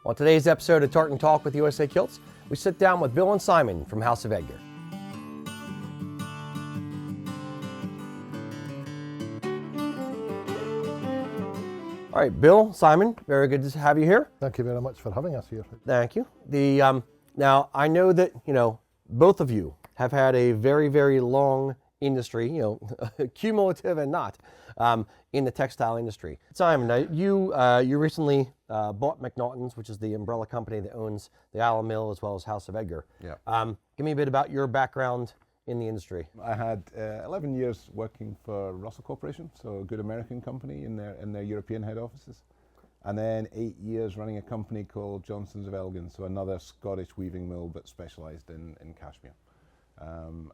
On today's episode of Tartan Talk with USA Kilts, we sit down with Bill and Simon from House of Edgar. All right, Bill, Simon, very good to have you here. Thank you very much for having us here. Thank you. Now, I know that, both of you have had a very, very long industry, cumulative and not, in the textile industry. Simon, you recently bought McNaughton's, which is the umbrella company that owns the Allen Mill as well as House of Edgar. Yeah. Give me a bit about your background in the industry. I had 11 years working for Russell Corporation, so a good American company in their European head offices. And then 8 years running a company called Johnsons of Elgin, so another Scottish weaving mill but specialised in cashmere.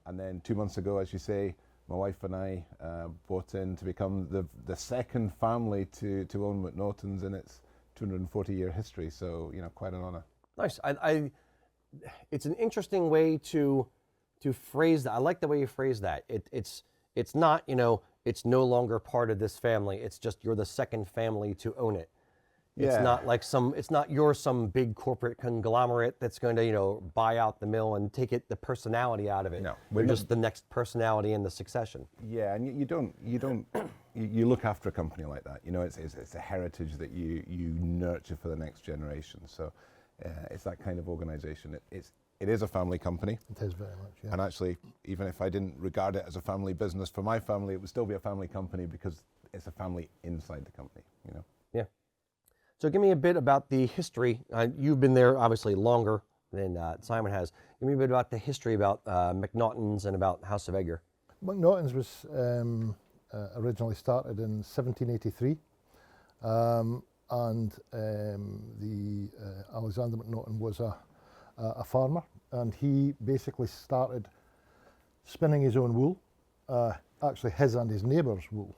And then 2 months ago, as you say, my wife and I bought in to become the second family to own McNaughton's in its 240-year history, so quite an honour. Nice. It's an interesting way to phrase that. I like the way you phrase that. It's not, it's no longer part of this family. It's just you're the second family to own it. Yeah. It's not like you're some big corporate conglomerate that's going to, buy out the mill and take the personality out of it. No, we're just the next personality in the successation. Yeah, and you look after a company like that. It's a heritage that you nurture for the next generation. So it's that kind of organization. It is a family company. It is very much, yeah. And actually, even if I didn't regard it as a family business for my family, it would still be a family company because it's a family inside the company, Yeah. So give me a bit about the history. You've been there obviously longer than Simon has. Give me a bit about the history about McNaughton's and about House of Edgar. McNaughton's was originally started in 1783, and the Alexander McNaughton was a farmer, and he basically started spinning his own wool, actually his and his neighbour's wool,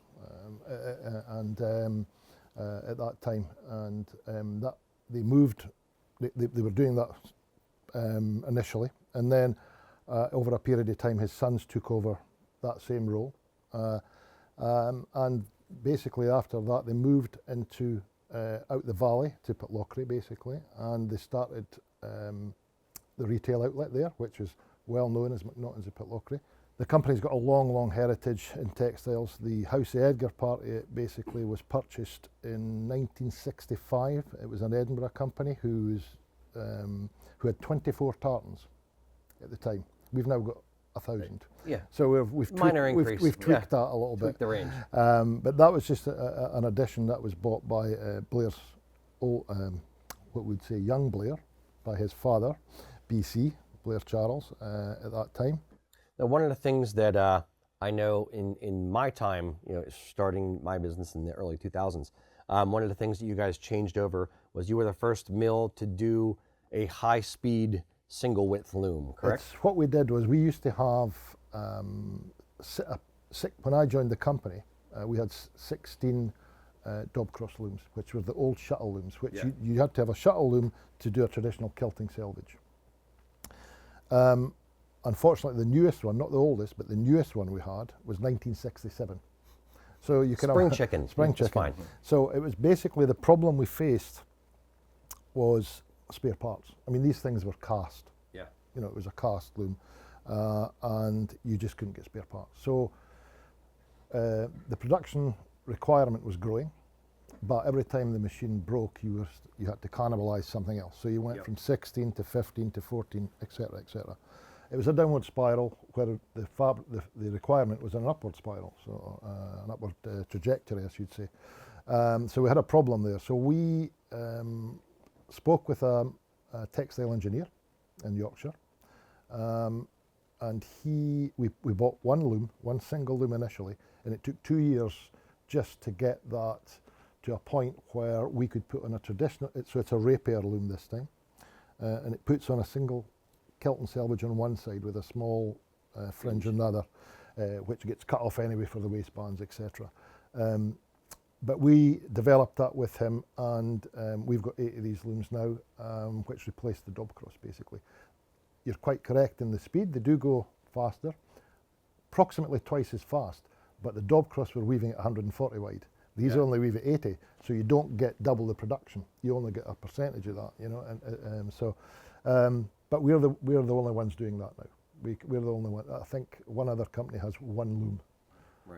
at that time, and that they moved. They were doing that initially, and then over a period of time, his sons took over that same role, and basically after that, they moved into out the valley to Pitlochry, basically, and they started the retail outlet there, which is well known as McNaughton's of Pitlochry. The company's got a long heritage in textiles. The House of Edgar part of it basically was purchased in 1965. It was an Edinburgh company who had 24 tartans at the time. We've now got 1,000. Yeah. So we've tweaked that a little bit. The range. But that was just an addition that was bought by Blair's old, what we'd say young Blair, by his father, BC, Blair Charles, at that time. Now, one of the things that I know in my time, starting my business in the early 2000s, one of the things that you guys changed over was you were the first mill to do a high-speed single-width loom, correct? What we did was we used to have, when I joined the company, we had 16 Dobcross looms, which were the old shuttle looms, which you had to have a shuttle loom to do a traditional kilting selvage. Unfortunately, the newest one, not the oldest, but the newest one we had was 1967. So you can Spring have chicken. Spring chicken. Fine. So it was basically the problem we faced was spare parts. I mean, these things were cast. Yeah. It was a cast loom, and you just couldn't get spare parts. So the production requirement was growing, but every time the machine broke, you had to cannibalize something else. So you went from 16 to 15 to 14, etc., etc. It was a downward spiral where the requirement was an upward spiral, so an upward trajectory, I should say. So we had a problem there. So we spoke with a textile engineer in Yorkshire, and we bought one single loom initially, and it took 2 years just to get that to a point where we could put on a traditional, so it's a rapier loom this time, and it puts on a single kilt and selvage on one side with a small fringe on the other, which gets cut off anyway for the waistbands, etc. But we developed that with him, and we've got 8 of these looms now, which replace the Dobcross basically. You're quite correct in the speed, they do go faster, approximately twice as fast, but the Dobcross were weaving at 140 wide, These only weave at 80, so you don't get double the production. You only get a percentage of that, you know. But we're the only ones doing that now. We're the only one. I think one other company has one loom,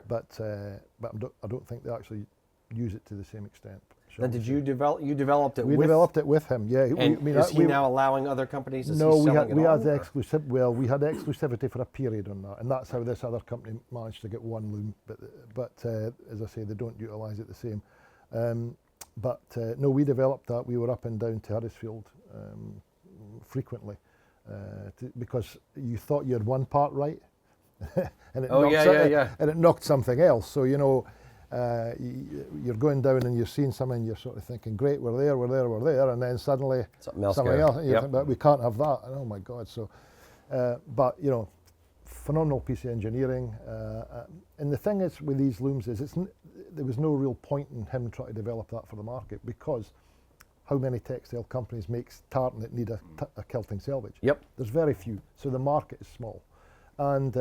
but I don't think they actually use it to the same extent. Then did you develop? You developed it. We developed it with him. Yeah. And is he now allowing other companies? No, we had exclusivity. Well, we had exclusivity for a period on that, and that's how this other company managed to get one loom. But as I say, they don't utilise it the same. No, we developed that. We were up and down to Huddersfield frequently because you thought you had one part right, and it knocked something else. So you know. You're going down and you're seeing something and you're sort of thinking, great, we're there, and then suddenly something else, and you think, but we can't have that, and oh my God. So, but you know, phenomenal piece of engineering, and the thing is with these looms is there was no real point in him trying to develop that for the market, because how many textile companies makes tartan that need a quilting selvage? There's very few, so the market is small, and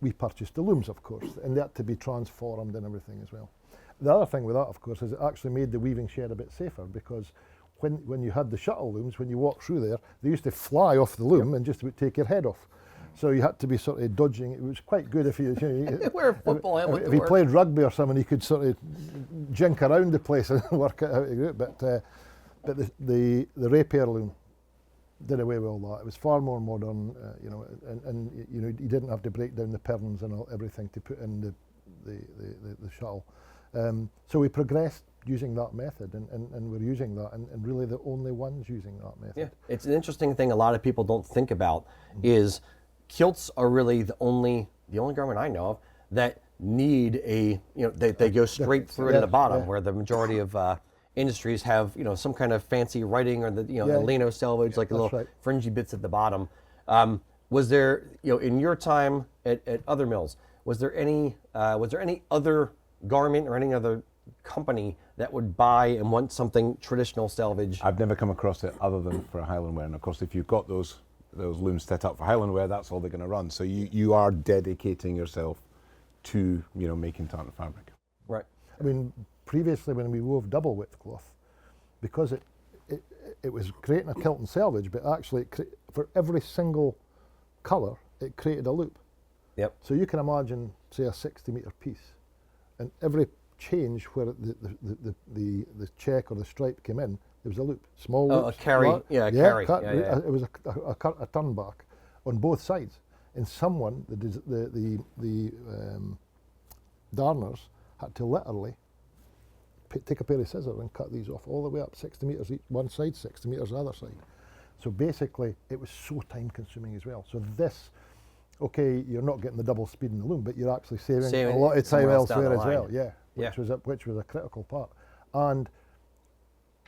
we purchased the looms, of course, and they had to be transformed and everything as well. The other thing with that, of course, is it actually made the weaving shed a bit safer, because when you had the shuttle looms, when you walked through there, they used to fly off the loom and just about take your head off. So you had to be sort of dodging. It was quite good if you wear a football helmet. If you played rugby or something, you could sort of jink around the place and work out how to do it. But the rapier loom did away with all that. It was far more modern, you know, and you know, you didn't have to break down the perns and everything to put in the shuttle. So we progressed using that method, and we're using that, and really the only ones using that method. Yeah, it's an interesting thing a lot of people don't think about is kilts are really the only garment I know of that need they go straight through to the bottom, where the majority of industries have, you know, some kind of fancy writing or the lino selvage, like the little fringy bits at the bottom. Was there, you know, in your time at other mills, was there any other garment or any other company that would buy and want something traditional selvage? I've never come across it other than for Highland wear, and of course, if you've got those looms set up for Highland wear, that's all they're going to run. So you are dedicating yourself to, you know, making tartan fabric. Right. I mean, previously when we wove double width cloth, because it was creating a kilt and selvage, but actually for every single colour it created a loop. Yep. So you can imagine, say, a 60-metre piece, and every change where the check or the stripe came in, there was a loop. Small loops. A carry. Carry. It was a turn back on both sides. And someone, the darners, had to literally take a pair of scissors and cut these off all the way up 60 metres one side, 60 metres the other side. So basically, it was so time consuming as well. So this, okay, you're not getting the double speed in the loom, but you're actually saving a lot of time elsewhere as well. Which was a critical part. And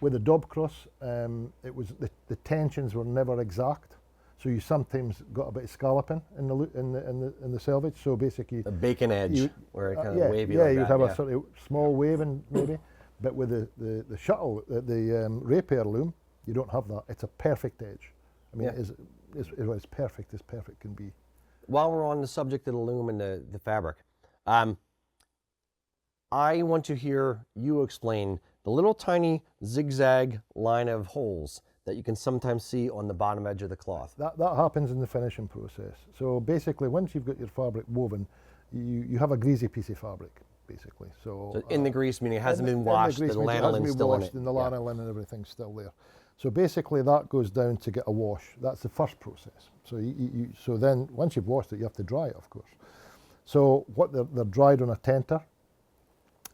with the dob cross, it was the tensions were never exact. So you sometimes got a bit of scalloping in the selvage. So basically, a bacon edge, where it kind of wavy. Yeah, you'd have a sort of small waving maybe, but with the shuttle, the rapier loom, you don't have that. It's a perfect edge. I mean, it's as perfect as perfect can be. While we're on the subject of the loom and the fabric, I want to hear you explain the little tiny zigzag line of holes that you can sometimes see on the bottom edge of the cloth. That happens in the finishing process. So basically, once you've got your fabric woven, you have a greasy piece of fabric, basically. So in the grease, meaning it hasn't been washed, the lanolin's still in it. And the lanolin and everything's still there. So basically, that goes down to get a wash. That's the first process. So so then, once you've washed it, you have to dry it, of course. So what they're dried on a tenter,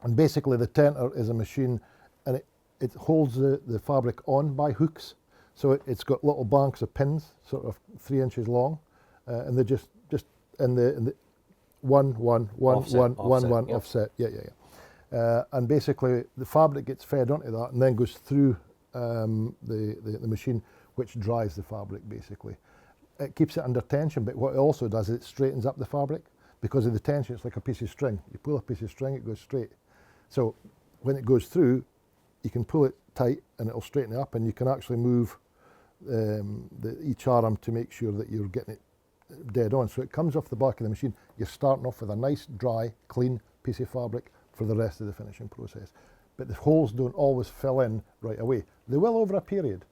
and basically the tenter is a machine, and it holds the fabric on by hooks. So it's got little banks of pins, sort of 3 inches long, and they're just in the one offset. And basically the fabric gets fed onto that and then goes through the machine, which dries the fabric basically. It keeps it under tension, but what it also does is it straightens up the fabric. Because of the tension, it's like a piece of string. You pull a piece of string, it goes straight. So when it goes through, you can pull it tight and it'll straighten it up, and you can actually move each arm to make sure that you're getting it dead on. So it comes off the back of the machine. You're starting off with a nice, dry, clean piece of fabric, for the rest of the finishing process. But the holes don't always fill in right away. They will over a period,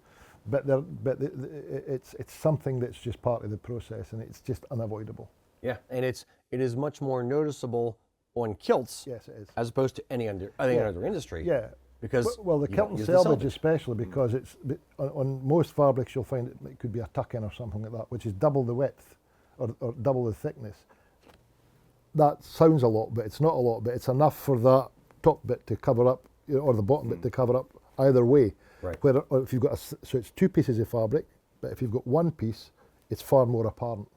but it's something that's just part of the process, and it's just unavoidable. Yeah, and it is much more noticeable on kilts, Yes, it is. as opposed to any other industry. Yeah. Because Well, the you kilt don't and use the selvage selvage. especially, because it's on most fabrics you'll find it could be a tuck-in or something like that, which is double the width or double the thickness. That sounds a lot, but it's not a lot, but it's enough for that top bit to cover up, or the bottom bit to cover up either way. Right. Or if you've got so it's two pieces of fabric, but if you've got one piece, it's far more apparent.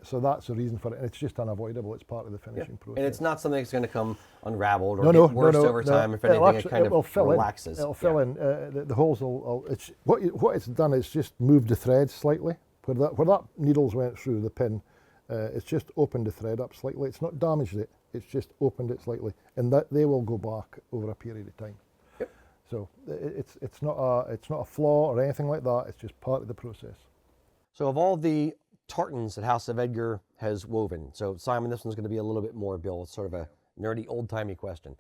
So that's the reason for it, and it's just unavoidable. It's part of the finishing process. And it's not something that's going to come unraveled or get worse over time. If anything, it kind of relaxes. It'll fill in. The holes will. It's what it's done is just moved the thread slightly. Where that needles went through the pin, it's just opened the thread up slightly. It's not damaged it. It's just opened it slightly, and that they will go back over a period of time. Yep. So it's not a flaw or anything like that. It's just part of the process. So of all the tartans that House of Edgar has woven, so Simon, this one's going to be a little bit more, Bill. It's sort of a nerdy, old-timey question.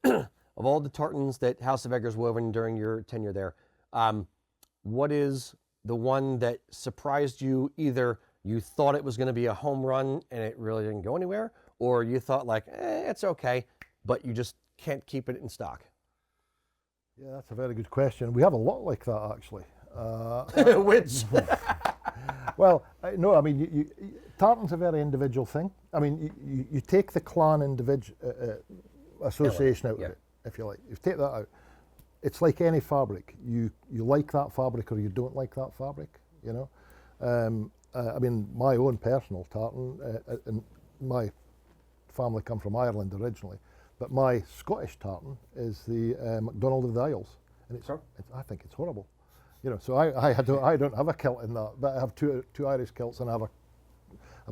Of all the tartans that House of Edgar's woven during your tenure there, what is the one that surprised you? Either you thought it was going to be a home run and it really didn't go anywhere, or you thought like, it's okay, but you just can't keep it in stock? Yeah, that's a very good question. We have a lot like that actually. Which? Well, no, I mean, tartan's a very individual thing. I mean, you take the clan association out of it, if you like. You take that out. It's like any fabric. You like that fabric or you don't like that fabric, you know. I mean, my own personal tartan, and my family come from Ireland originally, but my Scottish tartan is the MacDonald of the Isles, and I think it's horrible. You know, so I don't have a kilt in that, but I have two Irish kilts, and I have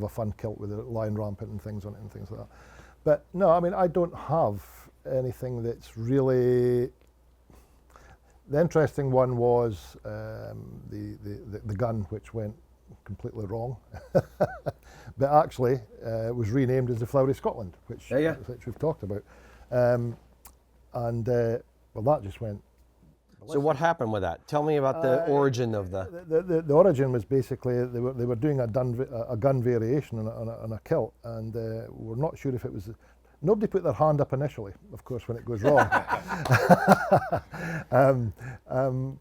a fun kilt with a lion rampant and things on it and things like that. But no, I mean, I don't have anything that's really. The interesting one was the gun, which went completely wrong, but actually was renamed as the Flowery Scotland, which we've talked about, and well, that just went. So what happened with that? Tell me about the origin of the origin was basically they were doing a gun variation on a kilt, and we're not sure if it was. Nobody put their hand up initially, of course, when it goes wrong.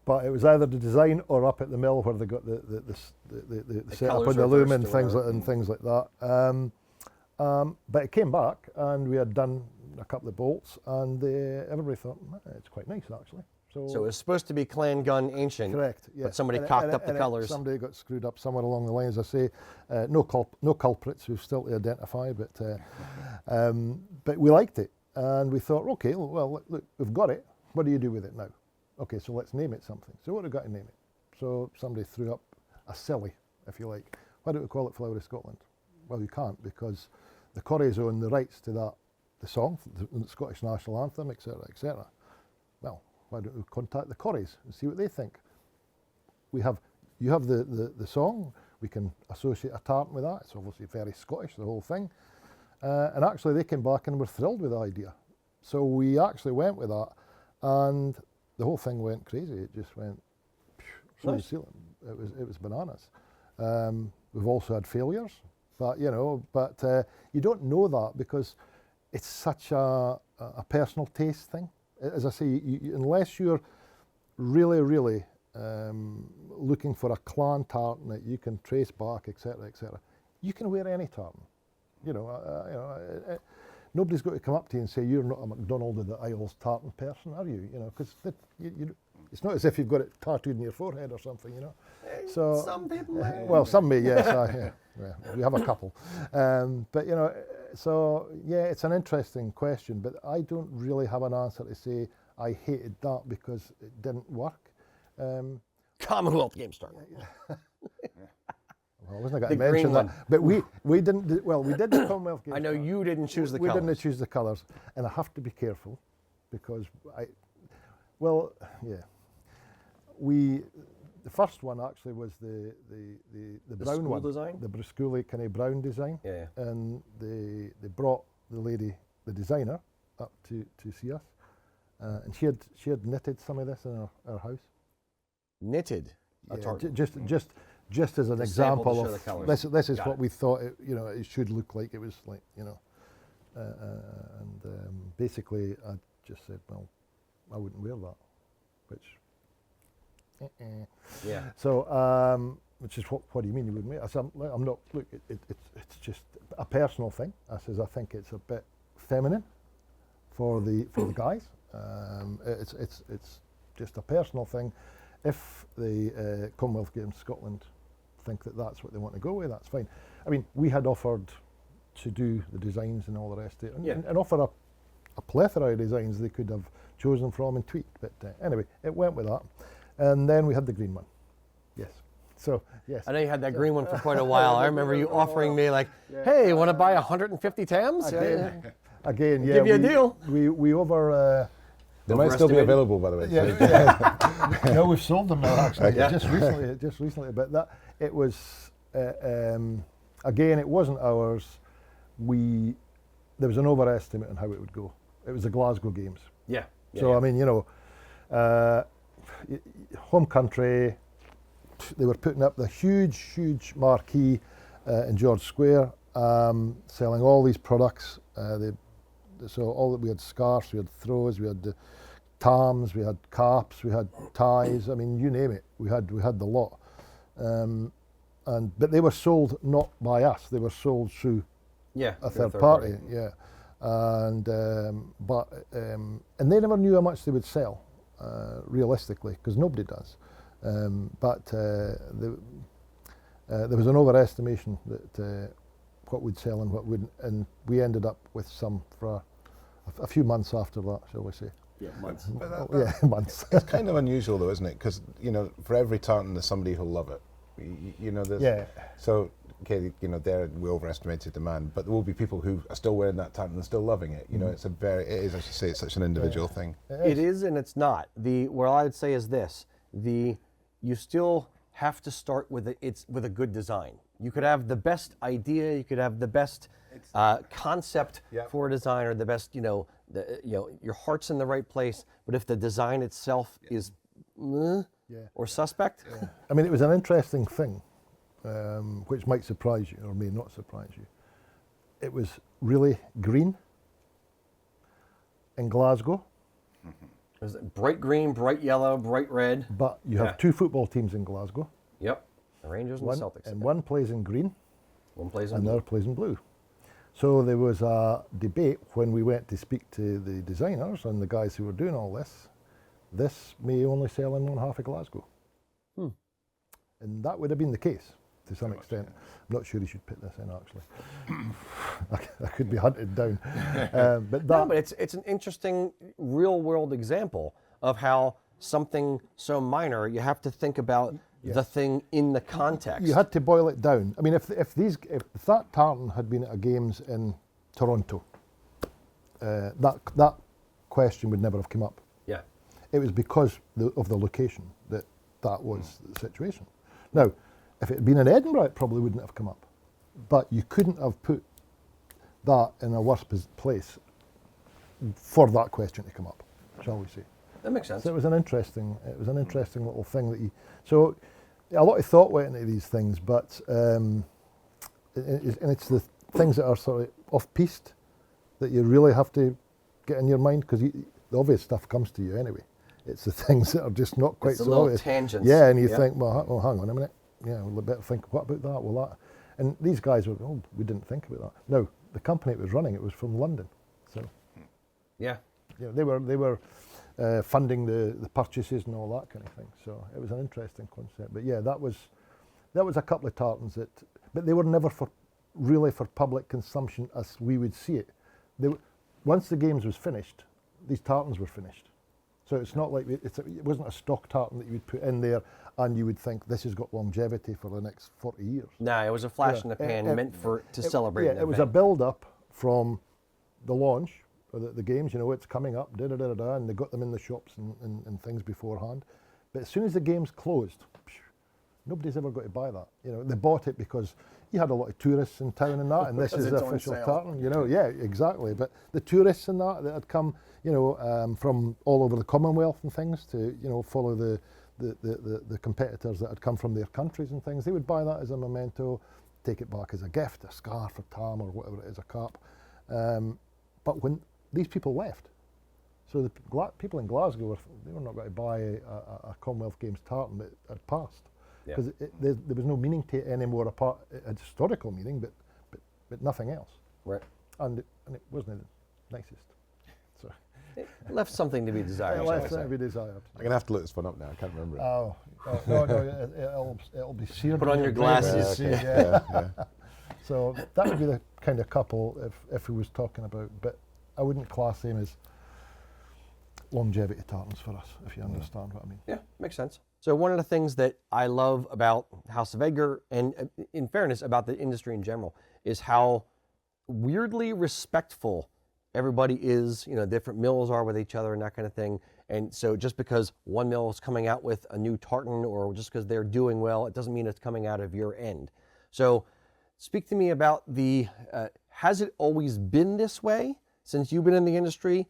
But it was either the design or up at the mill where they got the setup on the loom and things like that. But it came back, and we had done a couple of bolts, and everybody thought it's quite nice actually. So it was supposed to be clan gun ancient. Correct. Yeah. But somebody cocked up the colours. Somebody got screwed up somewhere along the line, as I say. No culprits. We've still to identify, but we liked it, and we thought, okay, well, look, we've got it. What do you do with it now? Okay, so let's name it something. So what have we got to name it? So somebody threw up a silly, if you like. Why don't we call it Flowery Scotland? Well, you can't, because the Corries own the rights to that, the song, the Scottish national anthem, etc., etc. Well, why don't we contact the Corries and see what they think? You have the song, we can associate a tartan with that. It's obviously very Scottish, the whole thing. And actually they came back and were thrilled with the idea. So we actually went with that, and the whole thing went crazy. It just went through the ceiling. It was bananas. We've also had failures, but you don't know that because it's such a personal taste thing. As I say, unless you're really, really looking for a clan tartan that you can trace back, etc., etc., you can wear any tartan. Nobody's got to come up to you and say you're not a MacDonald of the Isles tartan person, are you? Because it's not as if you've got it tattooed on your forehead or something. So some people. Well, some may, yes. Yeah, we have a couple, but so yeah, it's an interesting question, but I don't really have an answer to say I hated that because it didn't work. Commonwealth Games tartan. Well, I wasn't going to mention that, but we didn't. We did the Commonwealth Games. I know you didn't choose the colours. We colours. didn't choose the colours, and I have to be careful because the first one actually was the brown one, design? the Brusculi kind of brown design. Yeah. And they brought the lady the designer up to see us, and she had knitted some of this in our house. Knitted. A tartan. Just as an To sample to example show the of colours. this is Got what it. we thought it should look like. It was like basically I just said, well, I wouldn't wear that, which. Yeah. So, which is what do you mean you wouldn't wear? I said, I'm not. Look, it's just a personal thing. I says I think it's a bit feminine for the guys. It's just a personal thing. If the Commonwealth Games Scotland think that that's what they want to go with, that's fine. I mean, we had offered to do the designs and all the rest of it, and offer a plethora of designs they could have chosen from and tweaked. But anyway, it went with that. And then we had the green one. Yes. So, yes. I know you had that green one for quite a while. I remember you offering me like, hey, want to buy 150 Tams? Again, yeah. Give you a deal. We over... They might still be available, by the way. Yeah. No, we've sold them now, actually. Okay. Just recently. But that, it was... again, it wasn't ours. There was an overestimate on how it would go. It was the Glasgow Games. Yeah. So, I mean, home country, they were putting up the huge marquee in George Square, selling all these products. We had scarves, we had throws, we had the tams, we had caps, we had ties. I mean, you name it, we had the lot. But they were sold not by us; they were sold through a third party. Yeah, and they never knew how much they would sell. Realistically, because nobody does. But there was an overestimation that what would sell and what wouldn't, and we ended up with some for a few months after that, shall we say? Yeah, months. Months. It's kind of unusual, though, isn't it? Because for every tartan, there's somebody who'll love it. There's, Yeah. So okay, there we overestimated demand, but there will be people who are still wearing that tartan and still loving it. It is, as you say, it's such an individual thing. It is and it's not. What I would say is this: you still have to start with a good design. You could have the best idea, you could have the best concept for a design, or the best, your heart's in the right place. But if the design itself is or suspect, I mean, it was an interesting thing, which might surprise you or may not surprise you. It was really green in Glasgow. it was bright green, bright yellow, bright red. But you have two football teams in Glasgow. Yep, the Rangers and the Celtics. And one plays in green, One plays in and the blue. other plays in blue. So there was a debate when we went to speak to the designers and the guys who were doing all this. This may only sell in one half of Glasgow. And that would have been the case to some extent. I'm not sure you should put this in, actually. I could be hunted down. But it's an interesting real-world example of how something so minor, you have to think about the thing in the context. You had to boil it down. I mean, if that tartan had been at a games in Toronto, that question would never have come up. Yeah. It was because of the location that was the situation. Now, if it had been in Edinburgh, it probably wouldn't have come up. But you couldn't have put that in a worse place for that question to come up, shall we say? That makes sense. So it was an interesting little thing so a lot of thought went into these things, but and it's the things that are sort of off-piste that you really have to get in your mind, because the obvious stuff comes to you anyway. It's the things that are just not quite It's the so little obvious. tangents. Yeah, and you think, well, hang on a minute. Yeah, we'll better think, what about that? Well, that. And these guys were, we didn't think about that. Now, the company it was running, it was from London. So, Yeah. they were funding the purchases and all that kind of thing. So it was an interesting concept. But yeah, that was a couple of tartans but they were never really for public consumption as we would see it. Once the games was finished, these tartans were finished. So it's not like it wasn't a stock tartan that you would put in there and you would think this has got longevity for the next 40 years. Nah, it was a flash in the pan meant to celebrate. Yeah, it was a build-up from the launch, or the games, it's coming up, and they got them in the shops and things beforehand. But as soon as the games closed, Nobody's ever got to buy that. You know, they bought it because you had a lot of tourists in town and that, and this is the official tartan. You know, yeah, exactly. But the tourists and that had come, you know, from all over the Commonwealth and things to, you know, follow the competitors that had come from their countries and things. They would buy that as a memento, take it back as a gift, a scarf, a tam, or whatever it is, a cap. But when these people left, so the people in Glasgow, they were not going to buy a Commonwealth Games tartan that had passed. Because there was no meaning to it anymore, apart a historical meaning, but nothing else. Right. And it wasn't the nicest. So it left something to be desired. It left something to be desired. I'm going to have to look this one up now. I can't remember it. No, it'll be seared. Put on your glasses. Yeah. So that would be the kind of couple if we was talking about, but I wouldn't class them as longevity tartans for us, if you understand what I mean. Yeah, makes sense. So one of the things that I love about House of Edgar, and in fairness about the industry in general, is how weirdly respectful everybody is. You know, different mills are with each other and that kind of thing. And so just because one mill is coming out with a new tartan, or just because they're doing well, it doesn't mean it's coming out of your end. So speak to me about has it always been this way since you've been in the industry?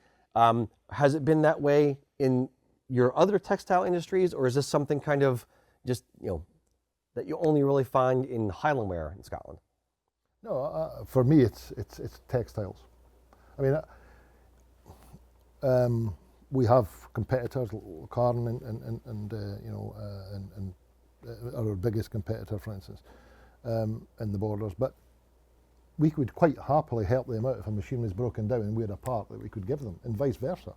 Has it been that way in your other textile industries, or is this something kind of just, you know, that you only really find in Highland wear in Scotland? No, for me it's textiles. I mean, we have competitors, Carn and our biggest competitor, for instance, in the borders, but we could quite happily help them out if a machine was broken down and we had a part that we could give them, and vice versa.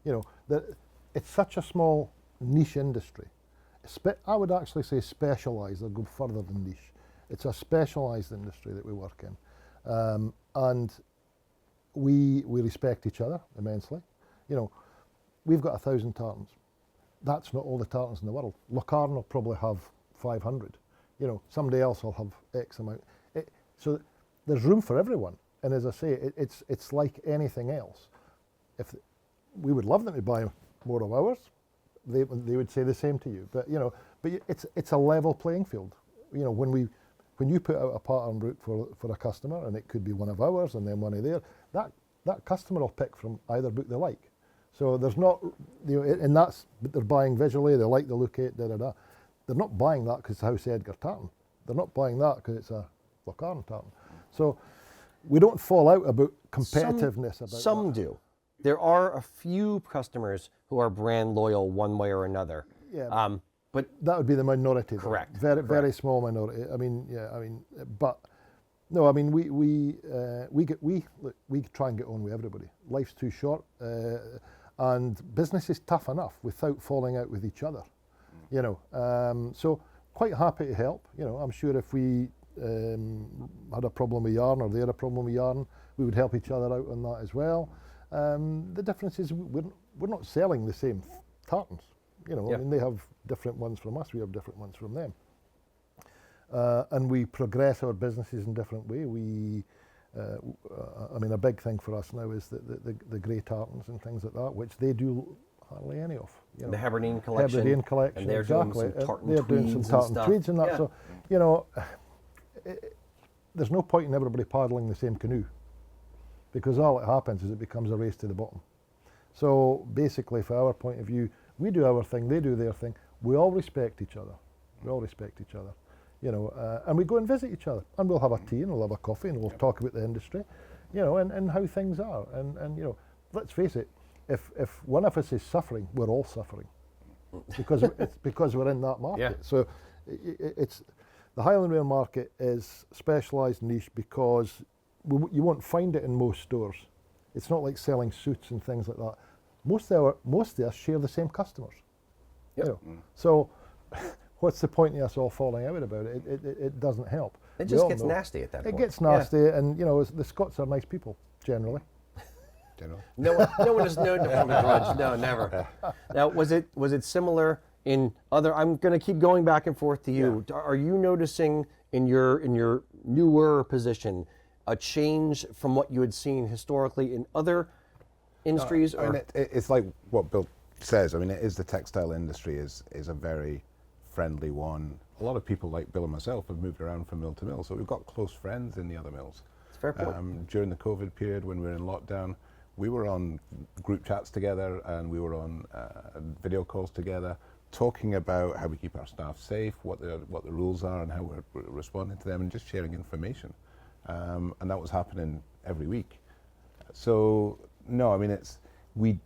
You know, that it's such a small niche industry. I would actually say specialised, or go further than niche. It's a specialised industry that we work in. And we respect each other immensely. You know, we've got 1,000 tartans. That's not all the tartans in the world. Locarno will probably have 500. You know, somebody else will have X amount. So there's room for everyone. And as I say, it's like anything else. If we would love them to buy more of ours, they would say the same to you. But you know, it's a level playing field. You know, when you put out a pattern book for a customer, and it could be one of ours and then one of theirs, that customer will pick from either book they like. So there's not, you know, and that's, but they're buying visually, they like the look of it, da da da. They're not buying that because it's House Edgar Tartan. They're not buying that because it's a Locarno tartan. So we don't fall out about competitiveness. Some do. There are a few customers who are brand loyal one way or another. Yeah. But that would be the minority. Correct. Very small minority. I mean, but no, I mean, we try and get on with everybody. Life's too short, and business is tough enough without falling out with each other. You know, so quite happy to help. You know, I'm sure if we had a problem with yarn, or they had a problem with yarn, we would help each other out on that as well. The difference is we're not selling the same tartans. You know, I mean, they have different ones from us, we have different ones from them. And we progress our businesses in different way. I mean, a big thing for us now is the grey tartans and things like that, which they do hardly any of. You know, the Hebridean collection. Hebridean collection, and they're exactly. doing some tartan they're tweeds doing some tartan and tweeds and that. Yeah. So, you know, there's no point in everybody paddling the same canoe, because all that happens is it becomes a race to the bottom. So basically, from our point of view, we do our thing, they do their thing. We all respect each other. We all respect each other. You know, and we go and visit each other, and we'll have a tea and we'll have a coffee and we'll talk about the industry, you know, and how things are. And you know, let's face it, if one of us is suffering, we're all suffering, because it's because we're in that market. Yeah. So it's the Highland wear market is specialised niche because you won't find it in most stores. It's not like selling suits and things like that. Most of us share the same customers. Yep. You know, so what's the point of us all falling out about it? It doesn't help. It just gets nasty at that point. It gets nasty, and you know, the Scots are nice people generally. No one is known to hold a grudge. No, never. Now, was it similar in other? I'm going to keep going back and forth to you. Yeah. Are you noticing in your newer position a change from what you had seen historically in other industries? I mean, it's like what Bill says. I mean, it is the textile industry is a very friendly one. A lot of people like Bill and myself have moved around from mill to mill, so we've got close friends in the other mills. It's a fair point. During the COVID period when we were in lockdown, we were on group chats together and we were on video calls together, talking about how we keep our staff safe, what the rules are and how we're responding to them, and just sharing information. And that was happening every week. So no, I mean, we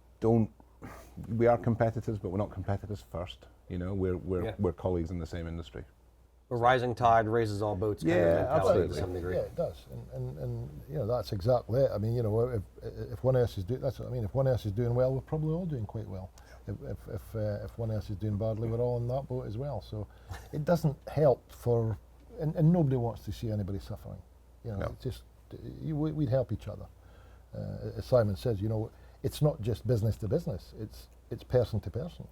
are competitors, but we're not competitors first. You know, we're colleagues in the same industry. A rising tide raises all boats kind of mentality absolutely. to some degree. Yeah, it does, and you know, that's exactly it. I mean, you know, if one else is doing, that's what I mean. If one else is doing well, we're probably all doing quite well. If one else is doing badly, we're all in that boat as well. So it doesn't help for, and nobody wants to see anybody suffering. You know, No. it's just we'd help each other. As Simon says, you know, it's not just business to business. It's person to person.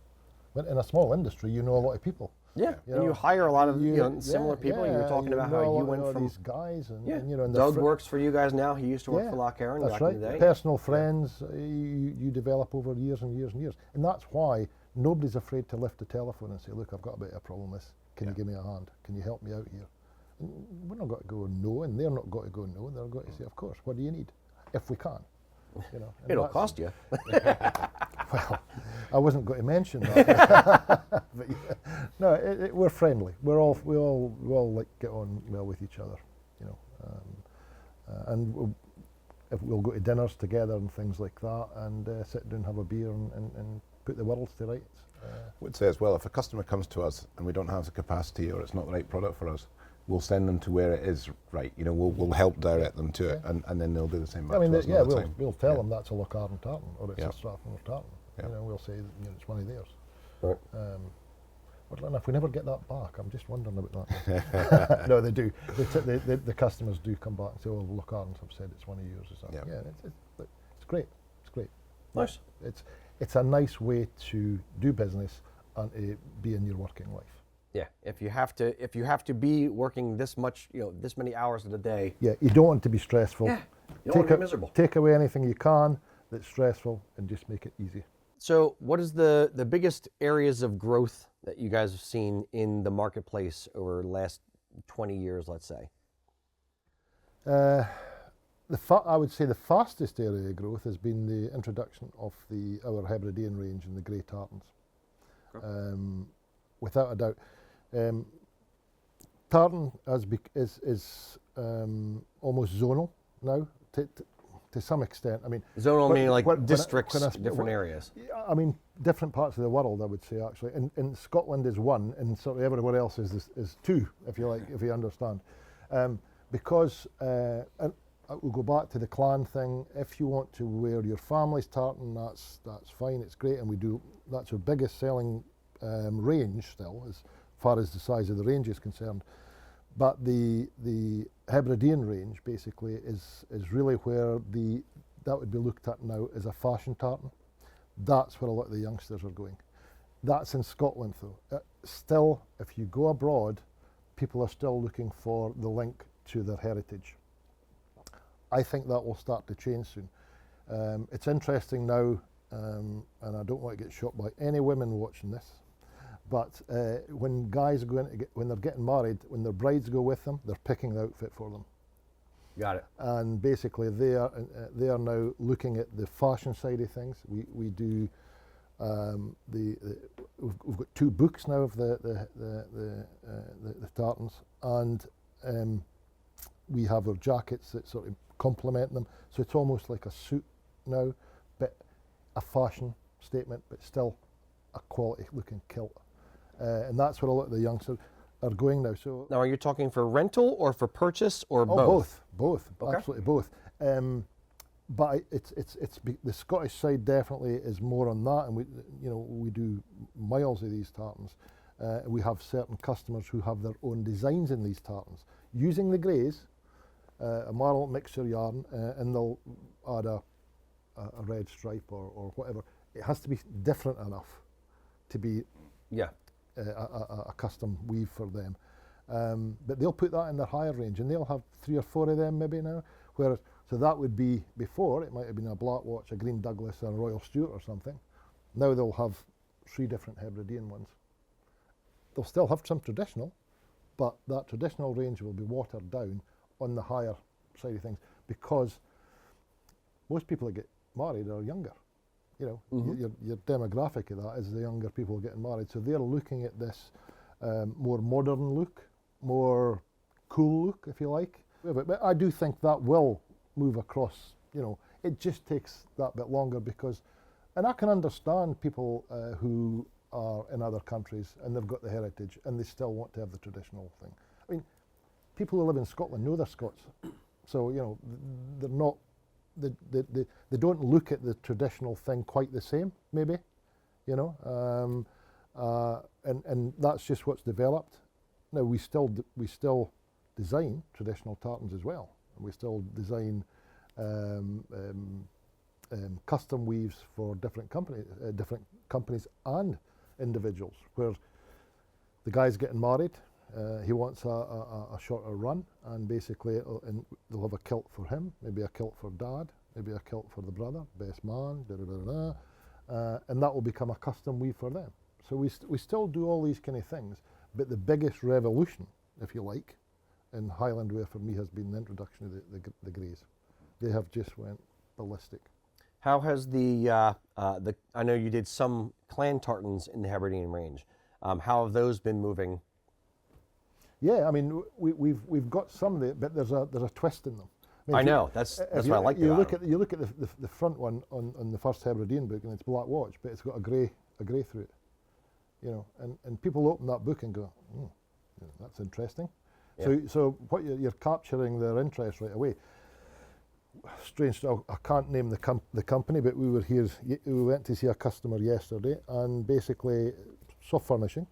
But in a small industry, you know a lot of people. Yeah, You and know, you hire a lot of similar people. Yeah, you were talking about how know you went all from these guys, and yeah. and, you know, and Doug they're works for you guys now. He used to work Yeah, for Loch Erin that's back right. in the day. Personal friends, you develop over years and years and years, and that's why nobody's afraid to lift the telephone and say, "Look, I've got a bit of a problem. This, can you give me a hand? Can you help me out here?" And we're not got to go no, and they're not got to go no. They're got to say, "Of course. What do you need?" If we can, you know. and It'll that's- cost you. Well, I wasn't going to mention that. But yeah, no, we're friendly. We all like get on well with each other, you know. And we'll go to dinners together and things like that, and sit down and have a beer and put the worlds to rights. I would say as well, if a customer comes to us and we don't have the capacity or it's not the right product for us, we'll send them to where it is right. You know, we'll help direct them to it, and then they'll do the same back I mean, to us another time. we'll tell them that's a Loch Erin tartan, or it's Yeah. a Strathmore tartan. Yeah. You know, we'll say, you know, it's one of theirs. Right. Well, if we never get that back, I'm just wondering about that. No, they do. The customers do come back and say, "Oh, Loch Erin's have said it's one of yours." Or something. Yeah. Yeah, it's great. It's great. Nice. It's a nice way to do business and to be in your working life. Yeah, if you have to be working this much, you know, this many hours in a day. Yeah, you don't want to be stressful. Yeah, you don't want to be miserable. Take away anything you can that's stressful and just make it easy. So, what is the biggest areas of growth that you guys have seen in the marketplace over the last 20 years, let's say? I would say the fastest area of growth has been the introduction of our Hebridean range and the grey tartans. Okay. Without a doubt, tartan is almost zonal now to some extent. I mean, Zonal meaning like when districts, I different areas. I mean, different parts of the world, I would say, actually. In Scotland is one, and sort of everywhere else is two, if you like, if you understand. Because, and we'll go back to the clan thing. If you want to wear your family's tartan, that's fine, it's great, and that's our biggest selling range still, as far as the size of the range is concerned. But the Hebridean range basically is really where that would be looked at now as a fashion tartan. That's where a lot of the youngsters are going. That's in Scotland though. Still, if you go abroad, people are still looking for the link to their heritage. I think that will start to change soon. It's interesting now, and I don't want to get shot by any women watching this, but when guys when they're getting married, when their brides go with them, they're picking the outfit for them. Got it. And basically, they are now looking at the fashion side of things. We do we've got 2 books now of the tartans, and we have our jackets that sort of complement them. So it's almost like a suit now, but a fashion statement, but still a quality looking kilt. And that's where a lot of the youngsters are going now. So Now, are you talking for rental or for purchase or both? Both, Okay. absolutely both. But the Scottish side definitely is more on that, and we do miles of these tartans. We have certain customers who have their own designs in these tartans using the greys, a marl mixture yarn, and they'll add a red stripe or whatever. It has to be different enough to be a custom weave for them. But they'll put that in their higher range, and they'll have 3 or 4 of them maybe now. So that would be before, it might have been a Black Watch, a Green Douglas, and a Royal Stewart or something. Now they'll have 3 different Hebridean ones. they'll still have some traditional, but that traditional range will be watered down on the higher side of things, because most people that get married are younger. You know, your demographic of that is the younger people getting married, so they're looking at this more modern look, more cool look, if you like. But I do think that will move across. You know, it just takes that bit longer because, and I can understand people who are in other countries and they've got the heritage and they still want to have the traditional thing. I mean, people who live in Scotland know they're Scots, so you know they're not. They don't look at the traditional thing quite the same, maybe, you know, and that's just what's developed. Now we still design traditional tartans as well, and we still design custom weaves for different companies and individuals. Where the guy's getting married, he wants a shorter run, and basically they'll have a kilt for him, maybe a kilt for dad, maybe a kilt for the brother, best man, and that will become a custom weave for them. So we still do all these kind of things, but the biggest revolution, if you like, in Highland wear for me has been the introduction of the greys. They have just went ballistic. How has I know you did some clan tartans in the Hebridean range. How have those been moving? Yeah, I mean we've got some of it, but there's a twist in them. I know that's what I like. You look at the front one on the first Hebridean book, and it's black watch, but it's got a grey through it. You know, and people open that book and go, that's interesting. Yeah. So what you're capturing their interest right away. Strange, I can't name the company, but we went to see a customer yesterday, and basically soft furnishing.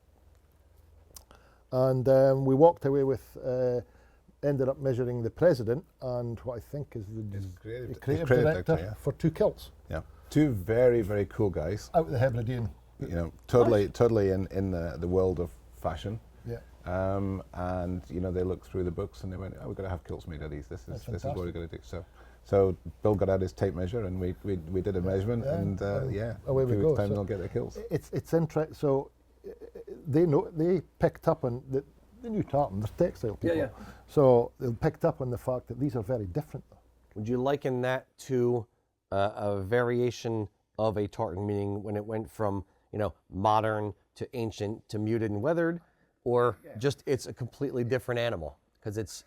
And we walked away with, ended up measuring the president and what I think is the creative director for 2 kilts. Yeah, 2 very, very cool guys. Out of the Hebridean. You know, totally in the world of fashion. Yeah. And you know, they looked through the books and they went, "Oh, we've got to have kilts made of these. This is what we're going to do." So Bill got out his tape measure and we did a measurement, and away we go. Time they'll get their kilts. It's interesting. So they picked up on the new tartan. They're textile people. Yeah. So they picked up on the fact that these are very different. Would you liken that to a variation of a tartan, meaning when it went from modern to ancient to muted and weathered, or just it's a completely different animal because it's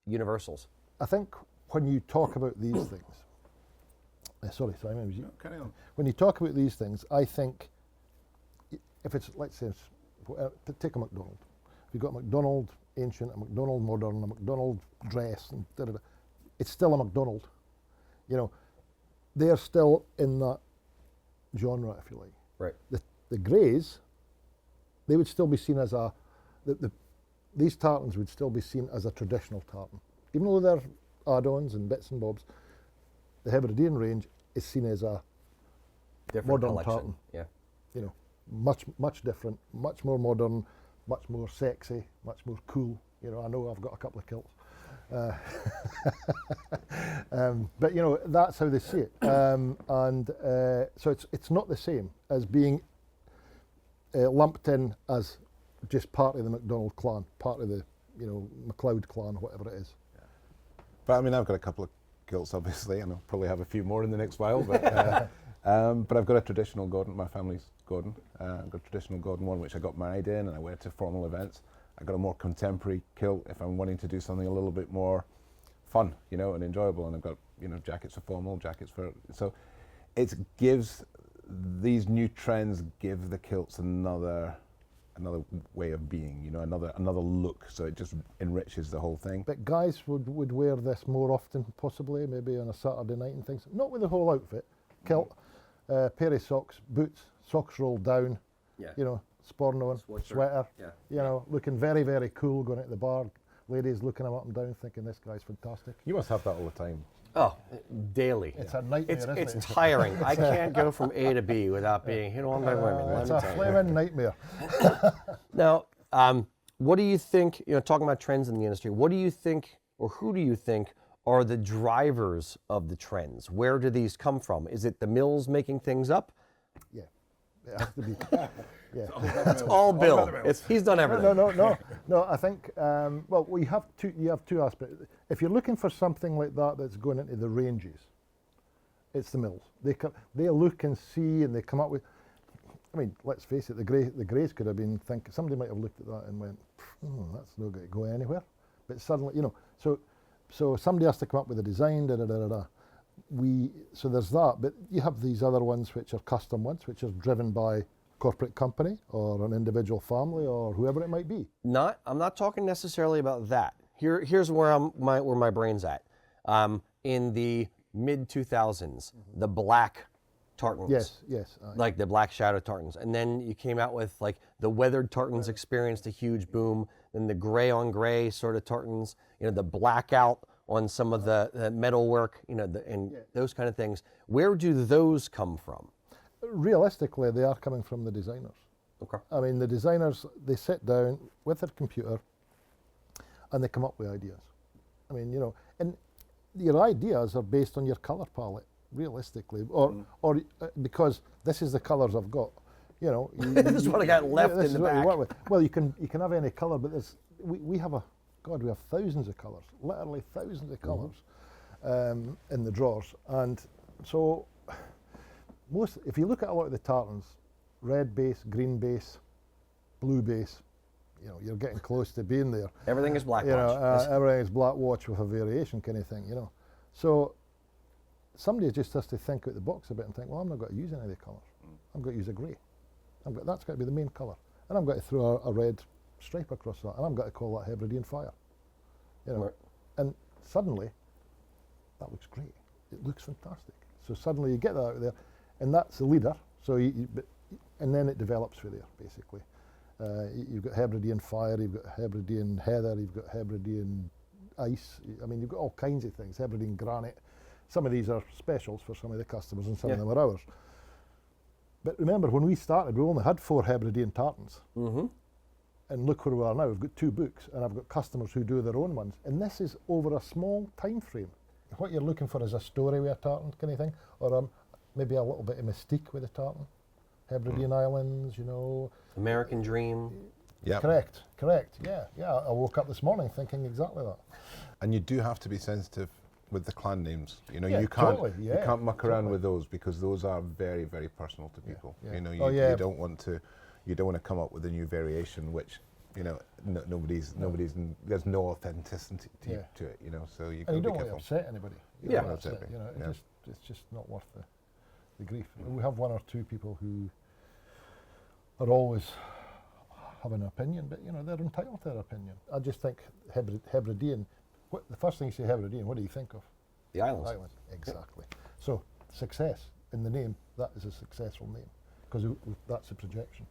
universals? I think when you talk about these things, sorry, Simon, was you? No, carry on. When you talk about these things, I think if it's, let's say, take a MacDonald. If you've got a MacDonald ancient, a MacDonald modern, a MacDonald dress, and it's still a MacDonald. You know, they're still in that genre, if you like. Right. The greys, they would still be seen as these tartans would still be seen as a traditional tartan. Even though they're add-ons and bits and bobs, the Hebridean range is seen as a different modern collection. tartan. Yeah. You know, much different, much more modern, much more sexy, much more cool. You know, I know I've got a couple of kilts. But you know, that's how they see it, so it's not the same as being lumped in as just part of the MacDonald clan, part of the MacLeod clan, whatever it is. Yeah. But I mean, I've got a couple of kilts, obviously, and I'll probably have a few more in the next while. But I've got a traditional Gordon. My family's Gordon. I've got a traditional Gordon one, which I got married in, and I wear to formal events. I got a more contemporary kilt if I'm wanting to do something a little bit more fun, and enjoyable. And I've got, jackets for formal, jackets for, so it gives, these new trends give the kilts another way of being, another look. So it just enriches the whole thing. But guys would wear this more often, possibly, maybe on a Saturday night and things. Not with the whole outfit. Kilt, pair of socks, boots, socks rolled down, sporno on, sweater, looking very, very cool, going at the bar, ladies looking him up and down, thinking this guy's fantastic. You must have that all the time. Oh, daily. It's a nightmare, isn't it? It's tiring. I can't go from A to B without being hit on by women. It's a flaming nightmare. Now, what do you think, talking about trends in the industry, what do you think, or who do you think are the drivers of the trends? Where do these come from? Is it the mills making things up? Yeah. It has to be. Yeah. That's all Bill. He's done everything. No. I think well, you have two aspects. If you're looking for something like that that's going into the ranges, it's the mills. They look and see, and they come up with. I mean, let's face it. The Greys could have been thinking. Somebody might have looked at that and went, "That's not going to go anywhere." But suddenly, so somebody has to come up with a design. So there's that. But you have these other ones which are custom ones, which are driven by corporate company or an individual family or whoever it might be. I'm not talking necessarily about that. Here's where my brain's at. In the mid 2000s, the black tartans. Yes. Like the black shadow tartans, and then you came out with like the weathered tartans experienced a huge boom. Then the gray on gray sort of tartans, the blackout on some of the metal work, those kind of things. Where do those come from? Realistically, they are coming from the designers. Okay. I mean, the designers, they sit down with their computer and they come up with ideas. I mean, and your ideas are based on your color palette, realistically, or because this is the colors I've got. This is what I got left in the back. Well, you can have any color, but we have thousands of colors, literally thousands of colors in the drawers, and so if you look at a lot of the tartans, red base, green base, blue base, you're getting close to being there. Everything is black watch. Everything is black watch with a variation kind of thing, So somebody just has to think out the box a bit and think, well, I'm not going to use any of the colours. I'm going to use a grey. That's got to be the main colour. And I'm going to throw a red stripe across that, and I'm going to call that Hebridean Fire. Right. And suddenly, that looks great. It looks fantastic. So suddenly you get that out there, and that's the leader. So and then it develops from there, basically. You've got Hebridean Fire, you've got Hebridean Heather, you've got Hebridean Ice. I mean, you've got all kinds of things. Hebridean Granite. Some of these are specials for some of the customers, and some of them are ours. But remember, when we started, we only had 4 Hebridean tartans. Mm-hmm. And look where we are now. We've got 2 books, and I've got customers who do their own ones. And this is over a small time frame. What you're looking for is a story with a tartan kind of thing, or maybe a little bit of mystique with a tartan. Hebridean Islands, American Dream. Yeah. Correct. Yeah. I woke up this morning thinking exactly that. And you do have to be sensitive with the clan names. You can't muck around with those, because those are very, very personal to people. Yeah. You don't want to come up with a new variation which nobody's there's no authenticity to it. So you don't be want to careful. upset anybody. It's just not worth the grief. We have 1 or 2 people who are always having an opinion, but they're entitled to their opinion. I just think Hebridean. The first thing you say Hebridean, what do you think of? The islands. Exactly. So success in the name, that is a successful name, because that's a projection.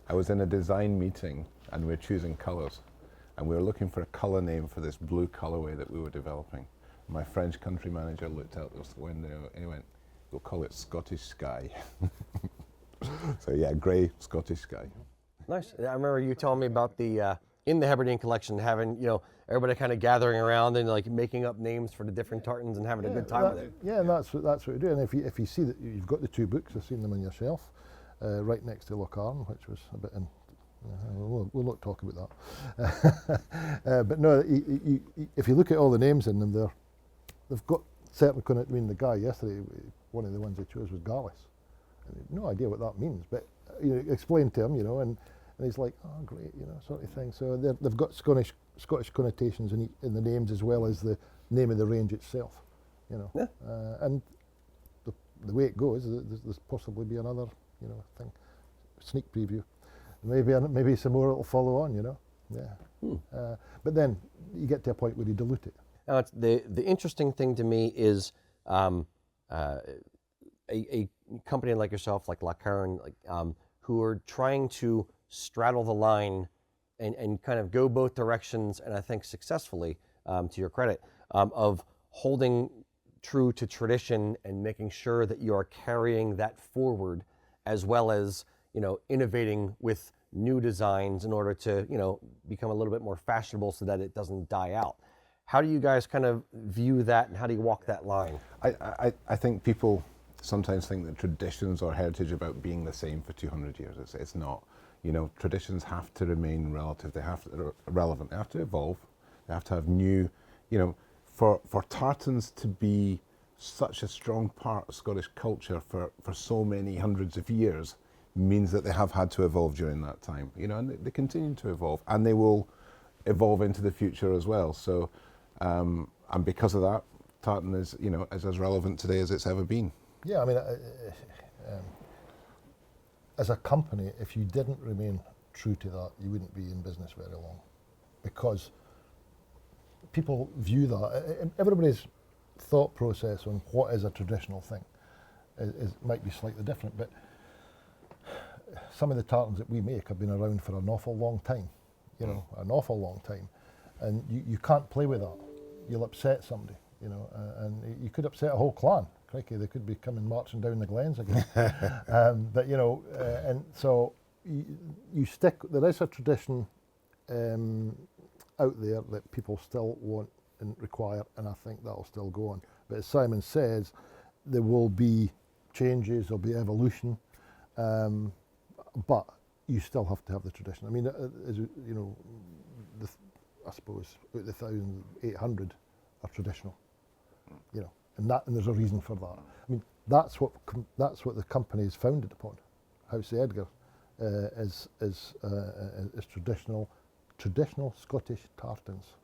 I was in a design meeting and we were choosing colours, and we were looking for a colour name for this blue colourway that we were developing. My French country manager looked out the window and he went, "We'll call it Scottish Sky." So yeah, grey Scottish sky. Nice. I remember you telling me about the in the Hebridean collection having everybody kind of gathering around and like making up names for the different tartans and having a good time with it. Yeah, and that's what we do. And if you see that you've got the 2 books, I've seen them on your shelf, right next to Locarn, which was a bit in. We'll not talk about that. But no, if you look at all the names in them, they've got certain kind of. I mean, the guy yesterday, one of the ones he chose was Garlis. No idea what that means, but explained to him, and he's like, "Oh, great," sort of thing. So they've got Scottish connotations in the names, as well as the name of the range itself, Yeah. And the way it goes, there's possibly be another, thing, sneak preview. Maybe some more will follow on, Yeah. But then you get to a point where you dilute it. Now, it's the interesting thing to me is a company like yourself, like Locarn, who are trying to straddle the line and kind of go both directions, and I think successfully, to your credit, of holding true to tradition and making sure that you are carrying that forward, as well as innovating with new designs in order to become a little bit more fashionable so that it doesn't die out. How do you guys kind of view that, and how do you walk that line? I think people sometimes think that traditions or heritage about being the same for 200 years. It's not. You know, traditions have to remain relative. They have to relevant. They have to evolve. They have to have new. You know, for tartans to be such a strong part of Scottish culture for so many hundreds of years means that they have had to evolve during that time. You know, and they continue to evolve, and they will evolve into the future as well. So, and because of that, tartan is, you know, is as relevant today as it's ever been. Yeah, I mean, as a company, if you didn't remain true to that, you wouldn't be in business very long, because people view that. Everybody's thought process on what is a traditional thing might be slightly different, but some of the tartans that we make have been around for an awful long time, you know, an awful long time, and you can't play with that. You'll upset somebody, you know, and you could upset a whole clan. Crikey, they could be coming marching down the glens again. But you know, and so you stick. There is a tradition out there that people still want and require, and I think that'll still go on. But as Simon says, there will be changes, there'll be evolution, but you still have to have the tradition. I mean, as you know, I suppose out of the 1,800 are traditional, you know. And there's a reason for that. I mean, that's what the company is founded upon. House Edgar is traditional Scottish tartans.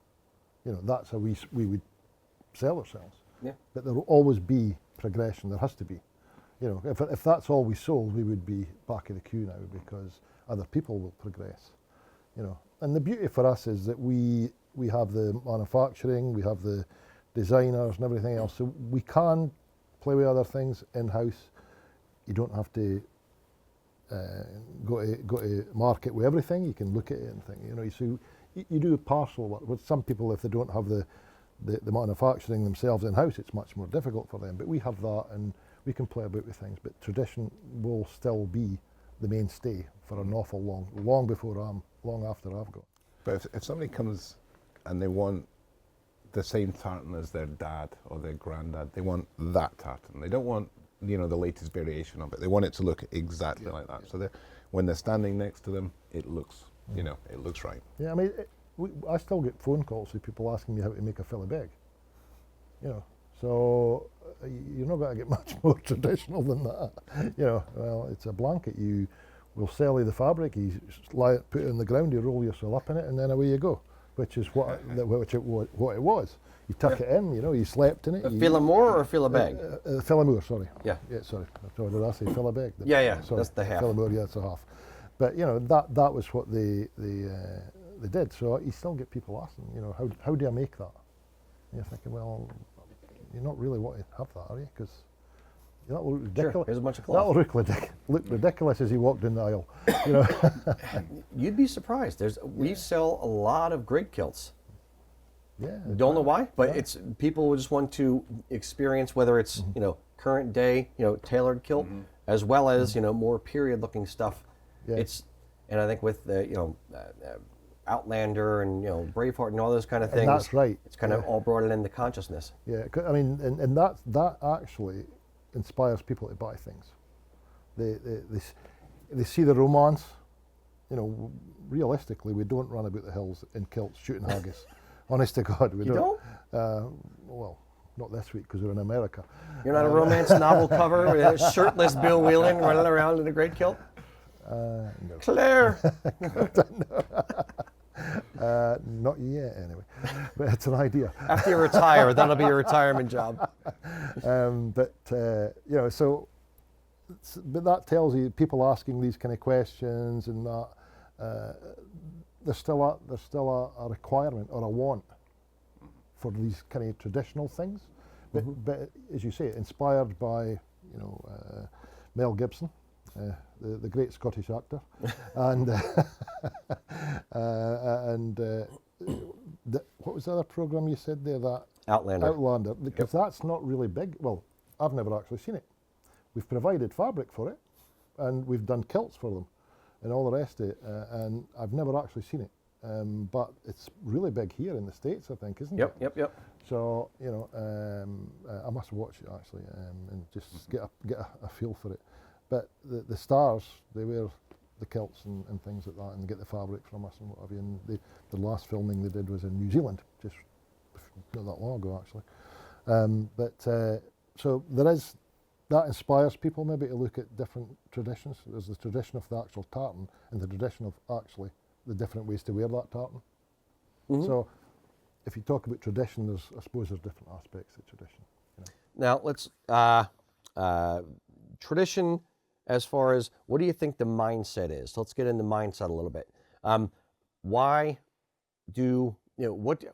You know, that's how we would sell ourselves. Yeah. But there will always be progression. There has to be. You know, if that's all we sold, we would be back of the queue now, because other people will progress. You know, and the beauty for us is that we have the manufacturing, we have the designers and everything else, so we can play with other things in-house. You don't have to go to market with everything. You can look at it and think, you know, so you do partial work. With some people, if they don't have the manufacturing themselves in-house, it's much more difficult for them, but we have that, and we can play about with things. But tradition will still be the mainstay for an awful long after I've got. But if somebody comes and they want the same tartan as their dad or their granddad, they want that tartan. They don't want, you know, the latest variation of it. They want it to look exactly like that. So when they're standing next to them, it looks, you know, it looks right. Yeah, I mean, I still get phone calls with people asking me how to make a fillet beg. You know, so you're not going to get much more traditional than that. You know, well, it's a blanket. We'll sell you the fabric. You put it on the ground. You roll yourself up in it, and then away you go. Which is what it was. You tuck it in, you know, you slept in it. Fillet more or fillet bag? Fillet more, sorry. Yeah. Yeah, sorry. Did I say fillet bag? Yeah. Sorry. That's the half. Fillet more, yeah, it's a half. But you know, that was what they did. So you still get people asking, you know, how do I make that? And you're thinking, well, you're not really wanting to have that, are you? Because that will look ridiculous. Sure, here's a bunch of That will cloth. look ridiculous as you walk down the aisle. You know. You'd be surprised. We sell a lot of great kilts. Yeah. Don't know why, but Yeah. it's people just want to experience whether it's you know, current day, you know, tailored kilt, as well as you know, more period looking stuff. Yeah. And I think with the, you know, Outlander and, you know, Braveheart and all those kind of things. And that's right. It's kind of all brought it into consciousness. Yeah, I mean, and that actually inspires people to buy things. They see the romance. You know, realistically, we don't run about the hills in kilts shooting haggis. Honest to God, we don't. Well, not this week because we're in America. You're not a romance novel cover with a shirtless Bill Wheelan running around in a great kilt? No. Claire! Not yet, anyway. But it's an idea. After you retire, that'll be your retirement job. But you know, so, but that tells you people asking these kind of questions and that there's still a requirement or a want for these kind of traditional things. But as you say, inspired by, you know, Mel Gibson. The great Scottish actor, and what was the other programme you said there? That Outlander. Because that's not really big. Well, I've never actually seen it. We've provided fabric for it, and we've done kilts for them, and all the rest of it, and I've never actually seen it. but it's really big here in the States, I think, isn't Yep, it? yep, yep. So, you know, I must watch it actually, and just get a feel for it. But the stars, they wear the kilts and things like that, and get the fabric from us and what have you. And the last filming they did was in New Zealand, just not that long ago actually. So there is, that inspires people maybe to look at different traditions. There's the tradition of the actual tartan and the tradition of actually the different ways to wear that tartan. Mm-hmm. So if you talk about tradition, I suppose there's different aspects of tradition. You know. Now let's tradition. As far as what do you think the mindset is? So let's get into mindset a little bit. Why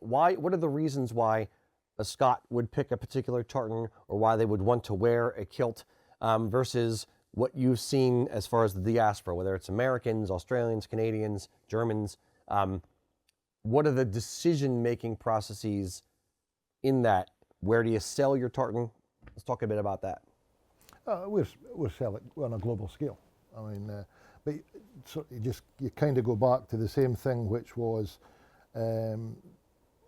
what are the reasons why a Scot would pick a particular tartan, or why they would want to wear a kilt versus what you've seen as far as the diaspora, whether it's Americans, Australians, Canadians, Germans? What are the decision-making processes in that? Where do you sell your tartan? Let's talk a bit about that. We're selling on a global scale. I mean, but so you kind of go back to the same thing, which was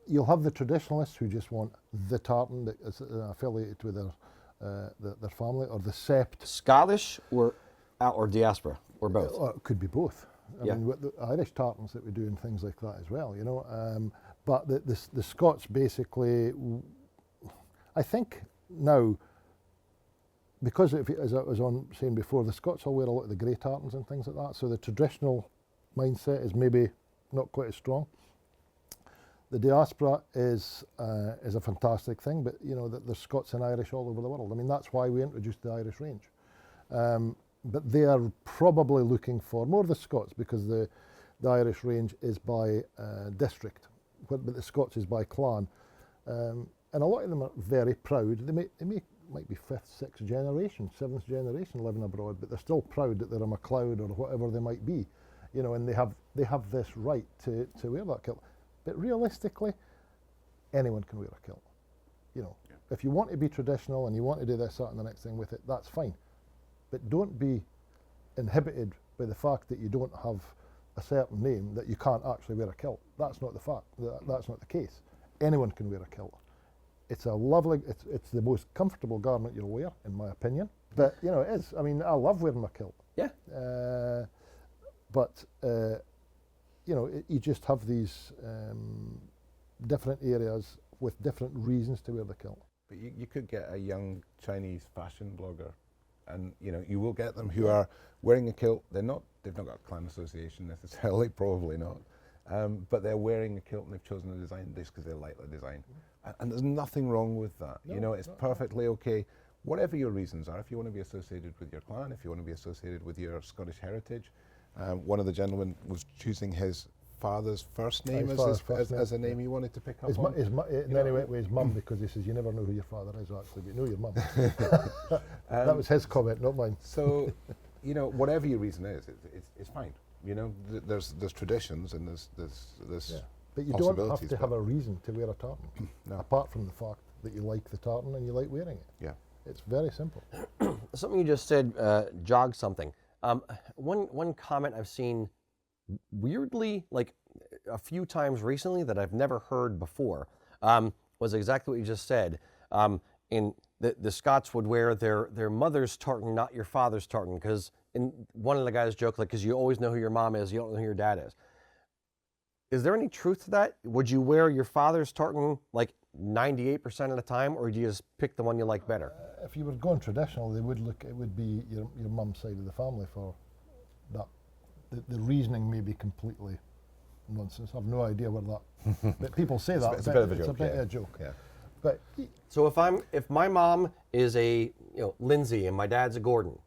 you'll have the traditionalists who just want the tartan that is affiliated with their family, or the sept. Scottish or diaspora, or both? Or it could be both. I Yeah. mean, with the Irish tartans that we do and things like that as well, you know. But the Scots basically, I think now, because as I was saying before, the Scots all wear a lot of the grey tartans and things like that, so the traditional mindset is maybe not quite as strong. The diaspora is a fantastic thing, but you know there's Scots and Irish all over the world. I mean, that's why we introduced the Irish range. But they are probably looking for more of the Scots, because the Irish range is by district, but the Scots is by clan, and a lot of them are very proud. They might be 5th, 6th generation, 7th generation living abroad, but they're still proud that they're a MacLeod or whatever they might be, you know, and they have this right to wear that kilt. But realistically, anyone can wear a kilt. You know, if you want to be traditional and you want to do this, that, and the next thing with it, that's fine. But don't be inhibited by the fact that you don't have a certain name that you can't actually wear a kilt. That's not the fact. That's not the case. Anyone can wear a kilt. It's a lovely, it's the most comfortable garment you'll wear, in my opinion. But, you know, it is. I mean, I love wearing my kilt. Yeah. But you know, you just have these different areas with different reasons to wear the kilt. But you could get a young Chinese fashion blogger, and you know you will get them who are wearing a kilt. They've not got a clan association necessarily, probably not, but they're wearing a kilt and they've chosen a design just because they like the design, and there's nothing wrong with that. No, you know, it's perfectly okay. Whatever your reasons are, if you want to be associated with your clan, if you want to be associated with your Scottish heritage. One of the gentlemen was choosing his father's first name as a name he wanted to pick up on. Then he went with his mum, because he says you never know who your father is actually, but you know your mum. That was his comment, not mine. So, you know, whatever your reason is, it's fine. You know, there's traditions and there's Yeah. But you don't have to have a reason to wear a tartan, No. apart from the fact that you like the tartan and you like wearing it. Yeah. It's very simple. Something you just said jogged something. One comment I've seen weirdly, like a few times recently that I've never heard before, was exactly what you just said. In the Scots would wear their mother's tartan, not your father's tartan, because one of the guys joked, like, because you always know who your mom is, you don't know who your dad is. Is there any truth to that? Would you wear your father's tartan like 98% of the time, or do you just pick the one you like better? If you were going traditional, it would be your mum's side of the family for that. The reasoning may be completely nonsense. I've no idea where that. But people say that. It's a bit of a joke. It's a bit of a joke. Yeah. But So if my mom is a Lindsay and my dad's a Gordon,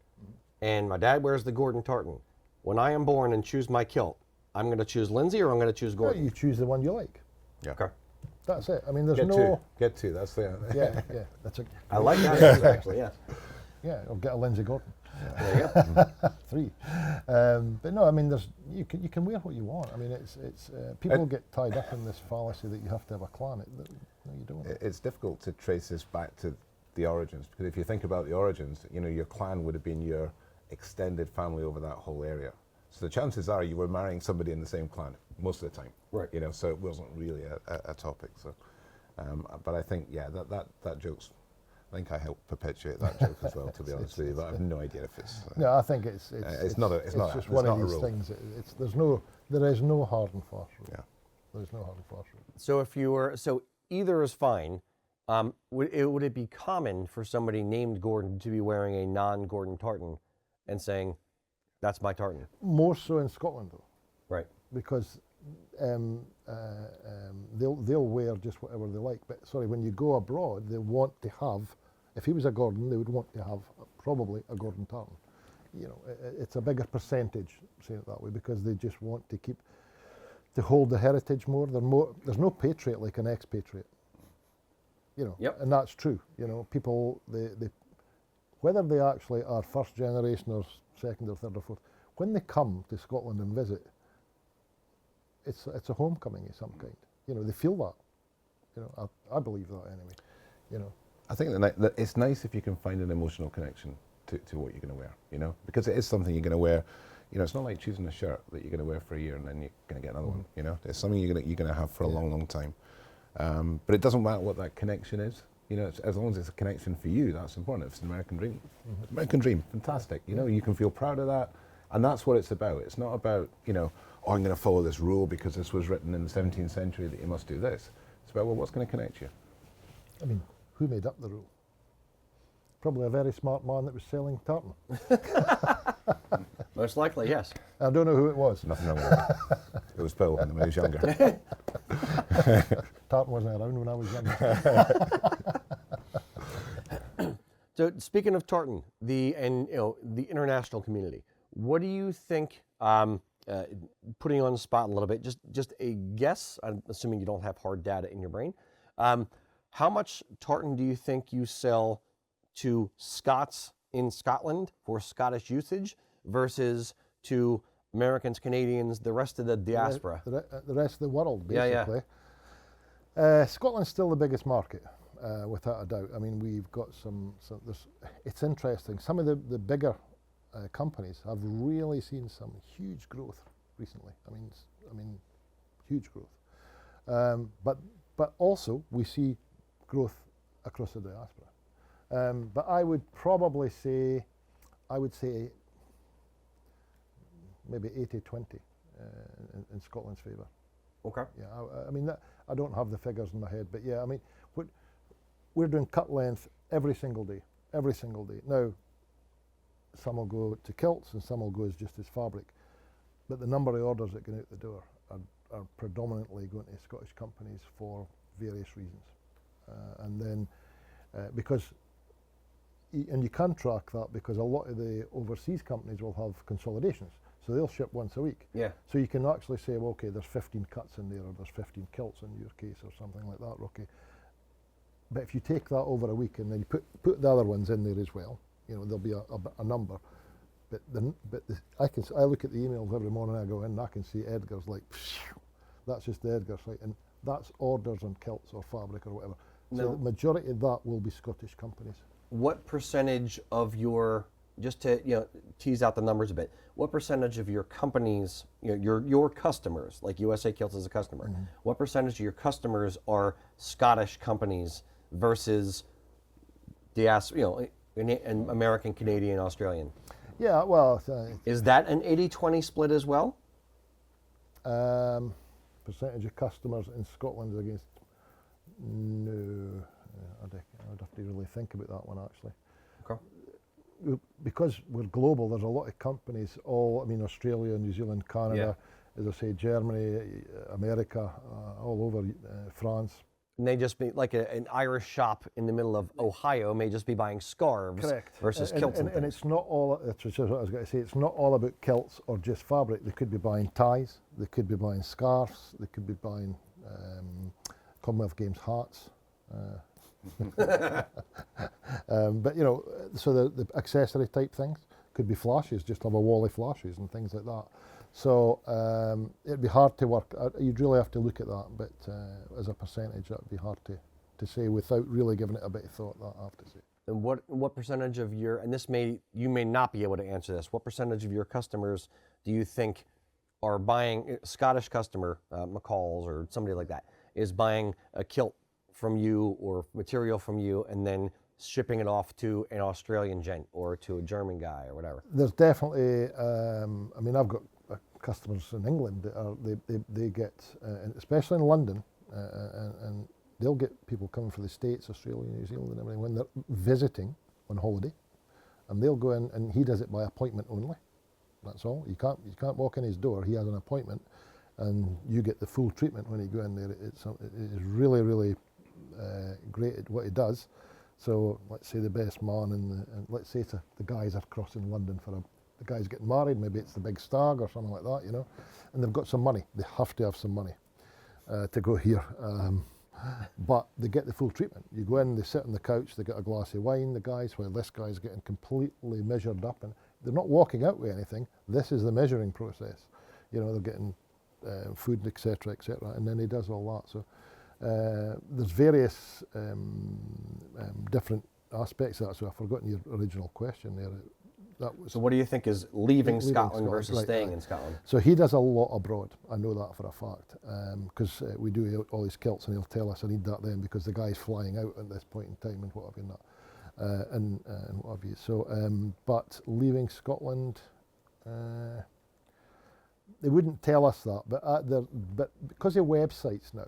and my dad wears the Gordon tartan, when I am born and choose my kilt, I'm going to choose Lindsay or I'm going to choose Gordon. you choose the one you like. Yeah. Okay. That's it. I mean, there's Get two. That's the. Yeah. That's I like that actually. Yeah. Yeah, I'll get a Lindsay Gordon. There you go. 3. But no, I mean, you can wear what you want. I mean, it's people get tied up in this fallacy that you have to have a clan. No, you don't. It's difficult to trace this back to the origins, because if you think about the origins, you know, your clan would have been your extended family over that whole area. So the chances are you were marrying somebody in the same clan. most of the time. Right. You know, so it wasn't really a topic. So, but I think, yeah, that joke's, I think I helped perpetuate that joke as well, to be honest with you, but I have no idea if it's... No, I think it's just one of these things. There is no hard and fast rule. Yeah. There's no hard and fast rule. So either is fine. Would it be common for somebody named Gordon to be wearing a non-Gordon tartan and saying, that's my tartan? More so in Scotland, though. Right. Because they'll wear just whatever they like. But sorry, when you go abroad, they want to have, if he was a Gordon, they would want to have probably a Gordon tartan. You know, it's a bigger percentage, say it that way, because they just want to hold the heritage more. There's no patriot like an expatriate. You know, Yep. and that's true. You know, people, whether they actually are first generation or second or third or fourth, when they come to Scotland and visit, it's a homecoming of some kind. You know, they feel that. You know, I believe that anyway. You know, I think that it's nice if you can find an emotional connection to what you're going to wear, you know, because it is something you're going to wear. You know, it's not like choosing a shirt that you're going to wear for a year and then you're going to get another one. You know, it's something you're going to have for a long, long time. But it doesn't matter what that connection is. You know, as long as it's a connection for you, that's important. If it's an American dream, American dream, fantastic. You know, you can feel proud of that, and that's what it's about. It's not about, you know, oh, I'm going to follow this rule because this was written in the 17th century that you must do this. It's about, well, what's going to connect you? I mean, who made up the rule? Probably a very smart man that was selling tartan. Most likely, yes. I don't know who it was. Nothing wrong with that. It was Bill when I was younger. Tartan wasn't around when I was young. So speaking of tartan, the international community, what do you think? Putting you on the spot a little bit, just a guess. I'm assuming you don't have hard data in your brain. How much tartan do you think you sell to Scots in Scotland for Scottish usage versus to Americans, Canadians, the rest of the diaspora? The rest of the world, Yeah, basically. Scotland's still the biggest market, without a doubt. I mean, we've got it's interesting. Some of the bigger companies have really seen some huge growth recently. I mean, huge growth. But also we see growth across the diaspora. But I would probably say, maybe 80-20 in Scotland's favour. Okay. Yeah, I mean, I don't have the figures in my head, but yeah, I mean, we're doing cut length every single day. Now, some will go to kilts and some will go as just as fabric, but the number of orders that go out the door are predominantly going to Scottish companies for various reasons. And then, and you can track that because a lot of the overseas companies will have consolidations. So they'll ship once a week. Yeah. So you can actually say, well, okay, there's 15 cuts in there, or there's 15 kilts in your case, or something like that, okay. But if you take that over a week and then you put the other ones in there as well, you know, there'll be a number. But I look at the emails every morning. I go in and I can see Edgar's like, that's just the Edgar site, and that's orders on kilts or fabric or whatever. So No. the majority of that will be Scottish companies. What percentage of your, just to tease out the numbers a bit, what percentage of your companies, your customers, like USA Kilts as a customer, what percentage of your customers are Scottish companies versus and American, Canadian, Australian? Yeah, well, Is that an 80-20 split as well? percentage of customers in Scotland against, no, I'd have to really think about that one actually. Okay. Because we're global, there's a lot of companies, Australia, New Zealand, Canada, as I say, Germany, America, all over, France. And they just be like an Irish shop in the middle of Ohio may just be buying scarves. Correct. Versus kilts. And it's not all, that's what I was going to say, it's not all about kilts or just fabric. They could be buying ties, they could be buying scarves, they could be buying Commonwealth Games hats. But so the accessory type things could be flashes, just have a wall of flashes and things like that. So it'd be hard to work. You'd really have to look at that, but as a percentage, that would be hard to say without really giving it a bit of thought. That I have to say. And what percentage of your, and you may not be able to answer this, what percentage of your customers do you think are buying, a Scottish customer, McCall's or somebody like that, is buying a kilt from you or material from you and then shipping it off to an Australian gent or to a German guy or whatever? There's definitely, I mean, I've got customers in England that are, they get, and especially in London, and they'll get people coming from the States, Australia, New Zealand and everything when they're visiting on holiday, and they'll go in and he does it by appointment only. That's all. You can't walk in his door. He has an appointment, and you get the full treatment when you go in there. It is really, really great at what he does. So let's say the best man, and let's say the guys are crossing London for the guy's getting married. Maybe it's the big stag or something like that, you know, and they've got some money. They have to have some money to go here. But they get the full treatment. You go in, they sit on the couch, they get a glass of wine, the guys, while this guy's getting completely measured up, and they're not walking out with anything. This is the measuring process. You know, they're getting food, etc., and then he does all that. So there's various different aspects of that. So I've forgotten your original question there. That was, so what do you think is leaving Leaving Scotland versus right, staying in Scotland? so he does a lot abroad. I know that for a fact, because we do all his kilts, and he'll tell us I need that then because the guy's flying out at this point in time and what have you not, and what have you. So, but leaving Scotland, they wouldn't tell us that, but because of websites now,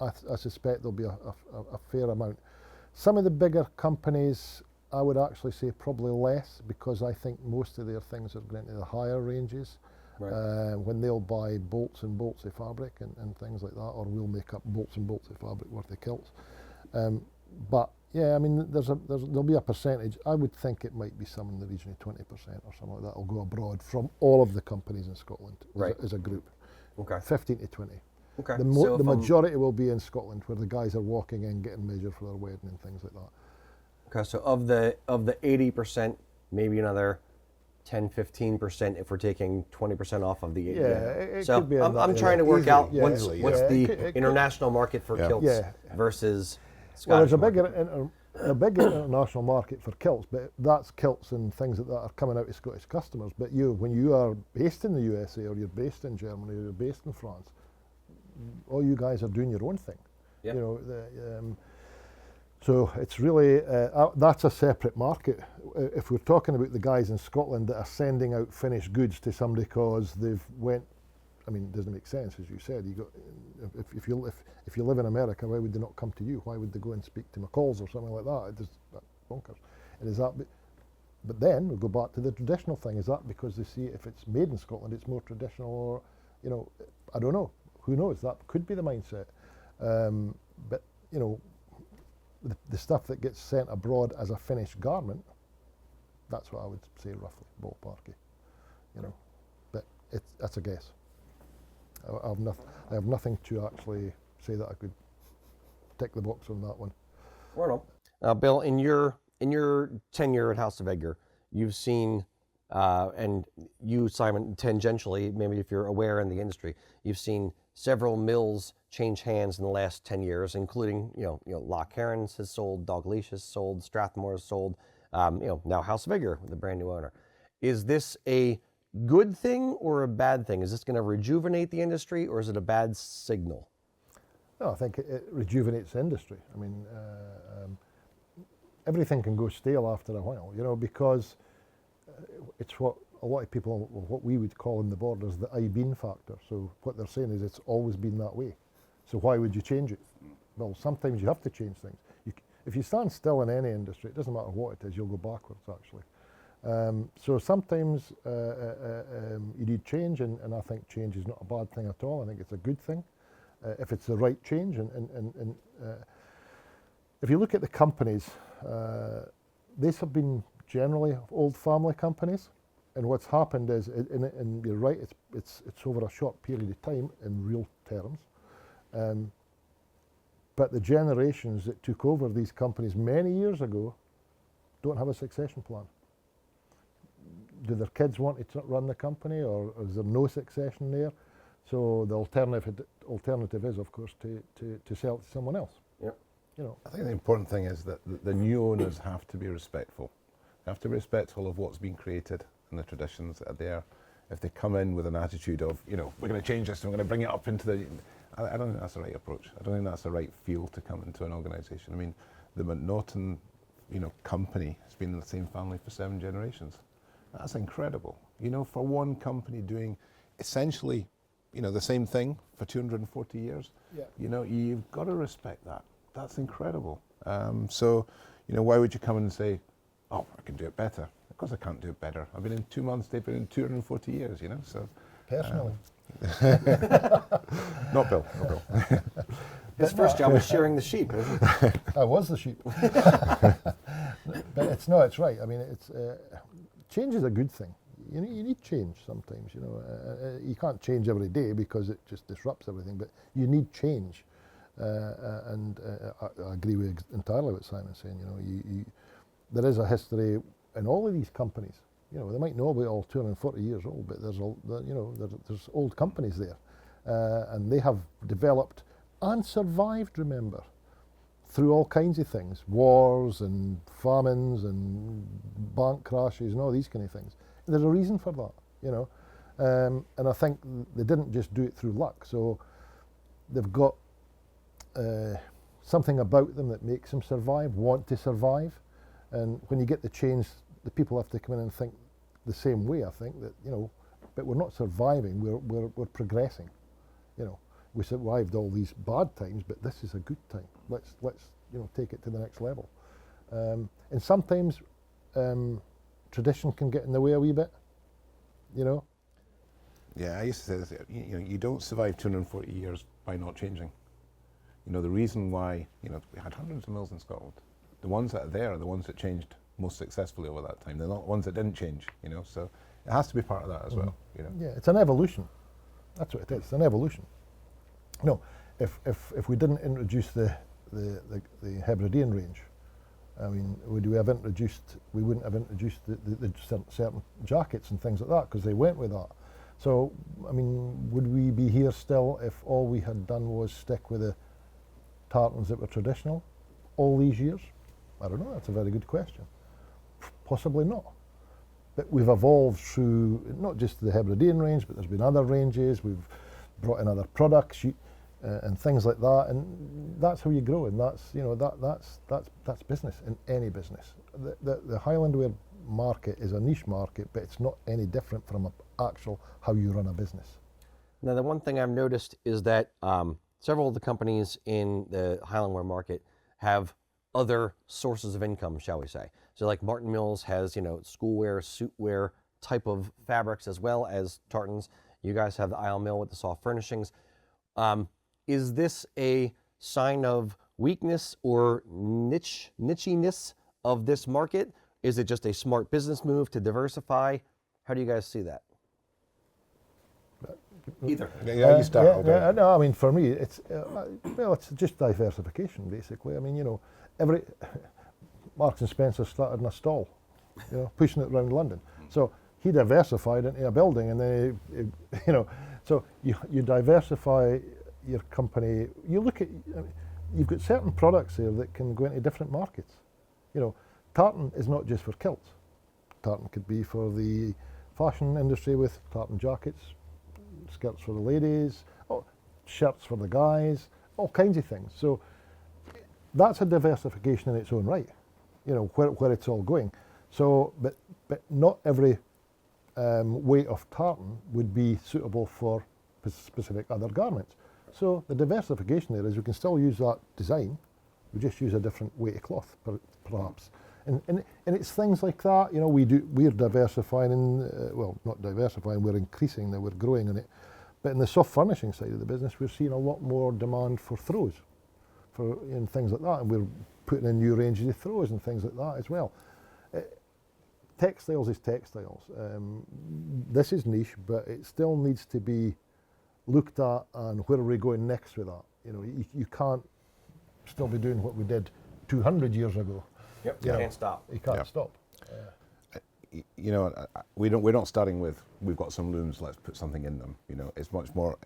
I suspect there'll be a fair amount. Some of the bigger companies, I would actually say probably less, because I think most of their things are going to the higher ranges. Right. When they'll buy bolts and bolts of fabric and things like that, or we'll make up bolts and bolts of fabric worth of kilts. But yeah, I mean, there'll be a percentage. I would think it might be some in the region of 20% or something like that will go abroad from all of the companies in Scotland, right, as a group. Okay. 15 to 20. Okay. The majority will be in Scotland, where the guys are walking in, getting measured for their wedding and things like that. Okay, so of the 80%, maybe another 10-15% if we're taking 20% off of the 80%. Yeah, it so could be. I'm trying to work out what's the international market for kilts versus Scottish. Well, there's a big international market for kilts, but that's kilts and things like that are coming out to Scottish customers. But when you are based in the USA, or you're based in Germany, or you're based in France, all you guys are doing your own thing. Yep. You know, so it's really, that's a separate market. If we're talking about the guys in Scotland that are sending out finished goods to somebody because they've I mean, it doesn't make sense, as you said. If you live in America, why would they not come to you? Why would they go and speak to McCall's or something like that? That's bonkers. And is that, but then we go back to the traditional thing. Is that because they see if it's made in Scotland, it's more traditional, or, you know, I don't know. Who knows? That could be the mindset. But, you know, the stuff that gets sent abroad as a finished garment, that's what I would say roughly, ballparky, you know. But that's a guess. I have nothing to actually say that I could tick the box on that one. Right on. Bill, in your tenure at House of Edgar, you've seen, and you, Simon, tangentially, maybe if you're aware in the industry, you've seen several mills change hands in the last 10 years, including, you know, Loch Herons has sold, Dalgleish has sold, Strathmore has sold, now House of Edgar with a brand new owner. Is this a good thing or a bad thing? Is this going to rejuvenate the industry, or is it a bad signal? No, I think it rejuvenates the industry. I mean, everything can go stale after a while, you know, because it's what a lot of people, what we would call in the borders, the I-been factor. So what they're saying is it's always been that way. So why would you change it? Well, sometimes you have to change things. If you stand still in any industry, it doesn't matter what it is, you'll go backwards, actually. So sometimes you need change, and I think change is not a bad thing at all. I think it's a good thing if it's the right change. And if you look at the companies, these have been generally old family companies. And what's happened is, and you're right, it's over a short period of time in real terms. But the generations that took over these companies many years ago don't have a succession plan. Do their kids want to run the company, or is there no succession there? So the alternative is, of course, to sell it to someone else. Yep. You know, I think the important thing is that the new owners have to be respectful. They have to be respectful of what's been created and the traditions that are there. if they come in with an attitude of, you know, we're going to change this and we're going to bring it up into the, I don't think that's the right approach. I don't think that's the right feel to come into an organisation. I mean, the McNaughton, you know, company has been in the same family for 7 generations. That's incredible. You know, for one company doing essentially, you know, the same thing for 240 years. Yeah. You know, you've got to respect that. That's incredible. So, you know, why would you come in and say, oh, I can do it better? Of course I can't do it better. I've been in 2 months, they've been in 240 years, you know, so. Personally. Not Bill, not Bill. His first job was shearing the sheep, isn't it? I was the sheep. But it's right. I mean, it's change is a good thing. You need change sometimes. You know, you can't change every day because it just disrupts everything. But you need change, and I agree entirely with Simon saying. You know, there is a history in all of these companies. You know, they might not be all 240 years old, but there's old companies there, and they have developed and survived. Remember, through all kinds of things, wars and famines and bank crashes and all these kind of things. There's a reason for that, you know, and I think they didn't just do it through luck. So they've got something about them that makes them survive, want to survive, and when you get the change, the people have to come in and think the same way. I think that, you know, but we're not surviving. We're progressing. You know, we survived all these bad times, but this is a good time. Let's you know, take it to the next level. And sometimes tradition can get in the way a wee bit. You know. Yeah, I used to say this. You know, you don't survive 240 years by not changing. You know, the reason why, you know, we had hundreds of mills in Scotland. The ones that are there are the ones that changed most successfully over that time. They're not the ones that didn't change, you know, so it has to be part of that as well, you know. Yeah, it's an evolution. That's what it is, it's an evolution. No, if we didn't introduce the Hebridean range, I mean, we wouldn't have introduced the certain jackets and things like that, because they went with that. So, I mean, would we be here still if all we had done was stick with the tartans that were traditional all these years? I don't know, that's a very good question. Possibly not. But we've evolved through not just the Hebridean range, but there's been other ranges. We've brought in other products and things like that, and that's how you grow. And that's, you know, that's business in any business. The Highland wear market is a niche market, but it's not any different from actual how you run a business. Now, the one thing I've noticed is that several of the companies in the Highland wear market have other sources of income, shall we say. So like Martin Mills has, you know, schoolwear, suitwear type of fabrics as well as tartans. You guys have the Isle Mill with the soft furnishings. Is this a sign of weakness or nichiness of this market? Is it just a smart business move to diversify? How do you guys see that? Either. Yeah, you start. No, I mean, for me, it's it's just diversification, basically. I mean, you know, Marks and Spencer started in a stall, you know, pushing it around London. So he diversified into a building, and then you know, so you diversify your company. You look at, you've got certain products there that can go into different markets. You know, tartan is not just for kilts. Tartan could be for the fashion industry with tartan jackets, skirts for the ladies, shirts for the guys, all kinds of things. So that's a diversification in its own right, you know, where it's all going. So, but not every weight of tartan would be suitable for specific other garments. So the diversification there is we can still use that design, we just use a different weight of cloth, perhaps. And it's things like that, you know, we're diversifying, well, not diversifying, we're increasing, we're growing in it. But in the soft furnishing side of the business, we're seeing a lot more demand for throws, and things like that, and we're putting in new ranges of throws and things like that as well. Textiles is textiles. This is niche, but it still needs to be looked at, and where are we going next with that? You know, you can't still be doing what we did 200 years ago. Yep, you can't stop. You can't stop. You know, we're not starting with, we've got some looms, let's put something in them. You know, it's much more,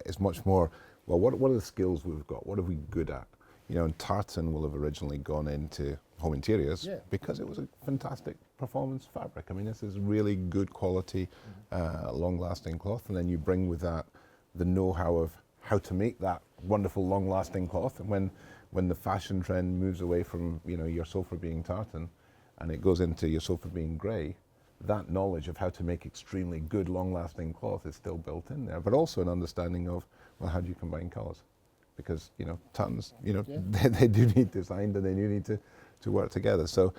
well, what are the skills we've got? What are we good at? You know, and tartan will have originally gone into home interiors Yeah. because it was a fantastic performance fabric. I mean, this is really good quality, long-lasting cloth, and then you bring with that the know-how of how to make that wonderful, long-lasting cloth. And when the fashion trend moves away from your sofa being tartan, and it goes into your sofa being grey, that knowledge of how to make extremely good, long-lasting cloth is still built in there, but also an understanding of, well, how do you combine colours? Because, tartans, they do need design, and they do need to work together. So,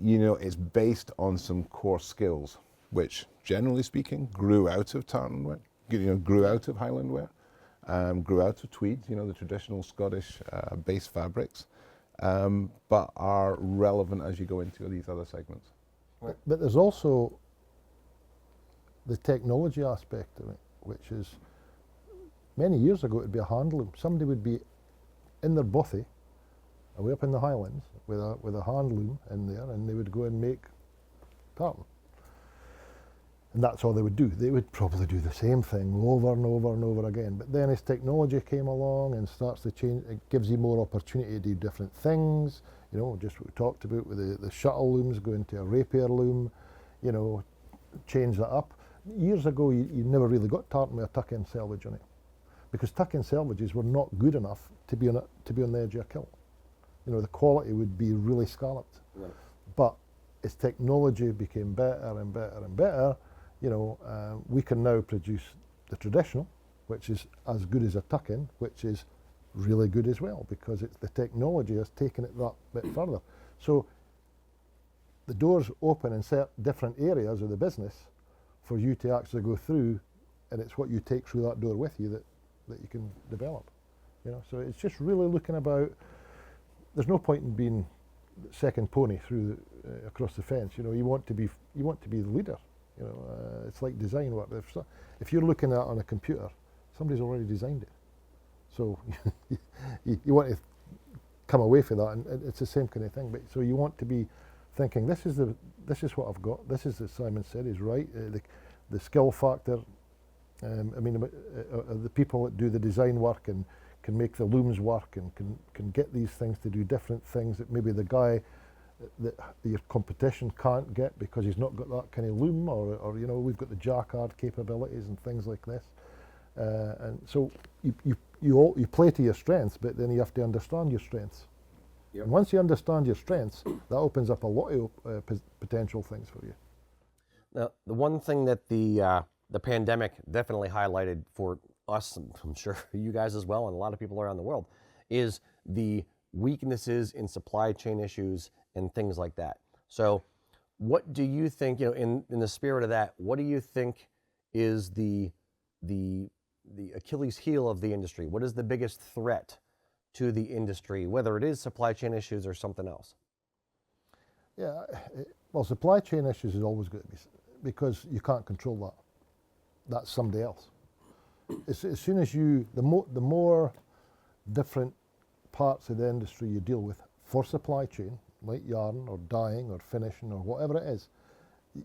it's based on some core skills, which, generally speaking, grew out of tartan wear, grew out of Highland wear, grew out of tweed, the traditional Scottish base fabrics, but are relevant as you go into these other segments. But there's also the technology aspect of it, which is, many years ago it would be a hand loom. Somebody would be in their bothy, away up in the Highlands, with a hand loom in there, and they would go and make tartan. And that's all they would do. They would probably do the same thing over and over and over again. But then as technology came along and starts to change, it gives you more opportunity to do different things. Just what we talked about with the shuttle looms, going to a rapier loom, change that up. Years ago, you never really got tartan with a tuck-in selvage on it, because tuck-in selvages were not good enough to be on the edge of a kilt. The quality would be really scalloped. Right. But as technology became better and better and better, we can now produce the traditional, which is as good as a tuck-in, which is really good as well, because the technology has taken it that bit further. So the doors open in different areas of the business for you to actually go through, and it's what you take through that door with you that you can develop. So it's just really looking about. There's no point in being second pony through across the fence. You want to be the leader. It's like design work. If you're looking at it on a computer, somebody's already designed it. So you want to come away from that, and it's the same kind of thing. But so you want to be thinking, this is what I've got. This is, as Simon said, is right. The skill factor. The people that do the design work and can make the looms work and can get these things to do different things that maybe the guy that your competition can't get because he's not got that kind of loom, or we've got the jacquard capabilities and things like this. And so you play to your strengths, but then you have to understand your strengths. Yep. And once you understand your strengths, that opens up a lot of potential things for you. Now, the one thing that the pandemic definitely highlighted for us, and I'm sure for you guys as well, and a lot of people around the world, is the weaknesses in supply chain issues and things like that. So what do you think, in the spirit of that, what do you think is the Achilles heel of the industry? What is the biggest threat to the industry, whether it is supply chain issues or something else? Yeah, well, supply chain issues is always going to be, because you can't control that. That's somebody else. As soon as the more different parts of the industry you deal with for supply chain, like yarn or dyeing or finishing or whatever it is,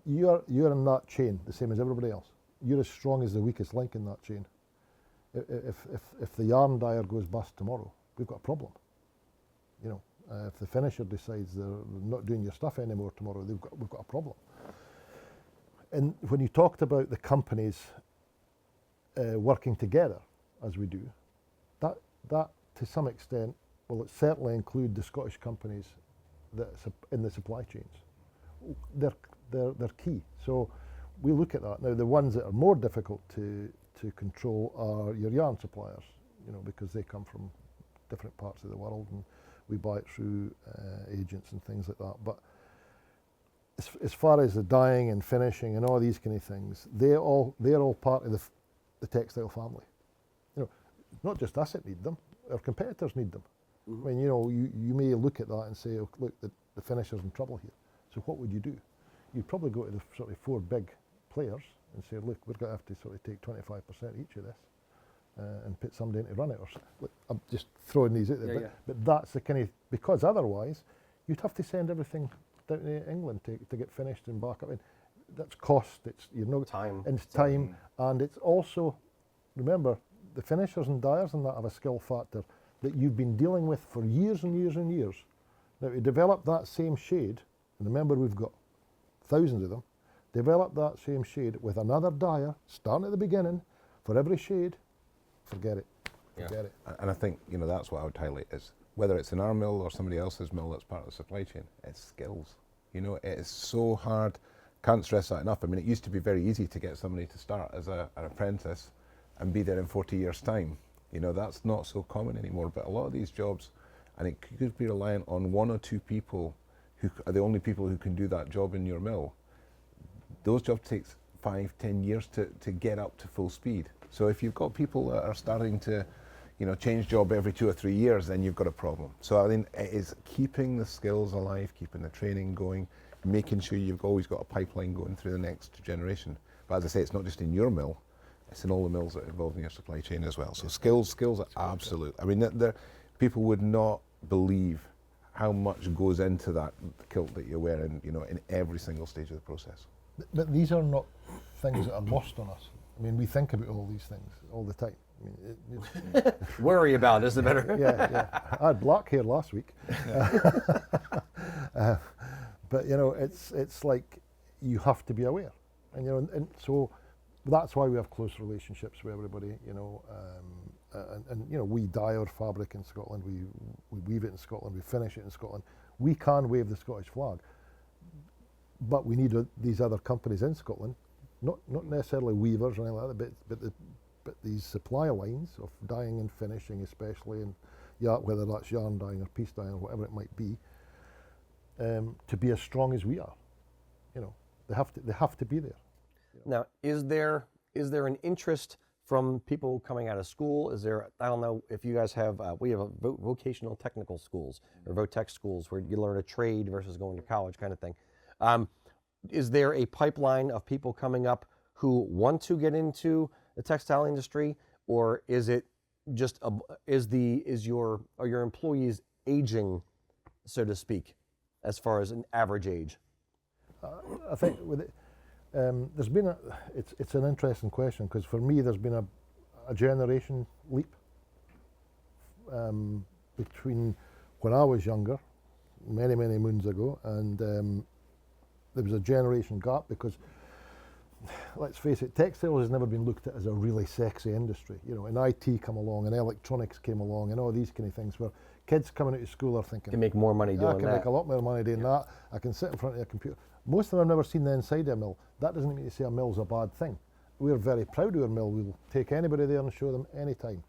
you're in that chain the same as everybody else. You're as strong as the weakest link in that chain. If the yarn dyer goes bust tomorrow, we've got a problem. If the finisher decides they're not doing your stuff anymore tomorrow, we've got a problem. And when you talked about the companies working together, as we do, that to some extent, well, it certainly include the Scottish companies that in the supply chains. They're key. So we look at that. Now, the ones that are more difficult to control are your yarn suppliers, because they come from different parts of the world, and we buy it through agents and things like that. But as far as the dyeing and finishing and all these kind of things, they're all part of the textile family. Not just us that need them, our competitors need them. Mm-hmm. I mean, you may look at that and say, oh, look, the finisher's in trouble here. So what would you do? You'd probably go to the sort of 4 big players and say, look, we're going to have to sort of take 25% each of this and put somebody in to run it. Look, I'm just throwing these out there, but that's the kind of, because otherwise you'd have to send everything down to England to get finished and back up in. That's cost, it's time, and it's also, remember, the finishers and dyers and that have a skill factor that you've been dealing with for years and years and years. Now, to develop that same shade, and remember we've got thousands of them, develop that same shade with another dyer, starting at the beginning, for every shade, forget it. Forget it. And I think, you know, that's what I would highlight is whether it's in our mill or somebody else's mill that's part of the supply chain, it's skills. You know, it is so hard. Can't stress that enough. I mean, it used to be very easy to get somebody to start as an apprentice and be there in 40 years' time. You know, that's not so common anymore. But a lot of these jobs, and it could be reliant on one or two people who are the only people who can do that job in your mill. Those jobs takes 5-10 years to get up to full speed. So if you've got people that are starting to, you know, change job every 2 or 3 years, then you've got a problem. So I think it is keeping the skills alive, keeping the training going, making sure you've always got a pipeline going through the next generation. But as I say, it's not just in your mill, it's in all the mills that are involved in your supply chain as well. So skills are absolute. I mean, people would not believe how much goes into that kilt that you're wearing, you know, in every single stage of the process. But these are not things that are lost on us. I mean, we think about all these things all the time. I mean, Worry about it is the better. yeah. I had black hair last week. But you know, it's like you have to be aware, and you know, and so that's why we have close relationships with everybody. You know, and you know, we dye our fabric in Scotland, we weave it in Scotland, we finish it in Scotland. We can wave the Scottish flag, but we need these other companies in Scotland, not necessarily weavers or anything like that, but these supply lines of dyeing and finishing, especially, and whether that's yarn dyeing or piece dyeing or whatever it might be, to be as strong as we are. You know, they have to be there. Now, is there an interest from people coming out of school? Is there, I don't know if you guys have, we have vocational technical schools or VOTEC schools where you learn a trade versus going to college kind of thing. Is there a pipeline of people coming up who want to get into the textile industry, or is it just are your employees aging, so to speak, as far as an average age? I think with it, there's been it's an interesting question, because for me there's been a generation leap between when I was younger, many moons ago, and there was a generation gap, because let's face it, textiles has never been looked at as a really sexy industry. You know, and IT come along, and electronics came along, and all these kind of things where kids coming out of school are thinking, Can make more money doing that. I can make a lot more money doing that. I can sit in front of a computer. Most of them have never seen the inside of a mill. That doesn't mean to say a mill's a bad thing. We're very proud of our mill. We'll take anybody there and show them anytime.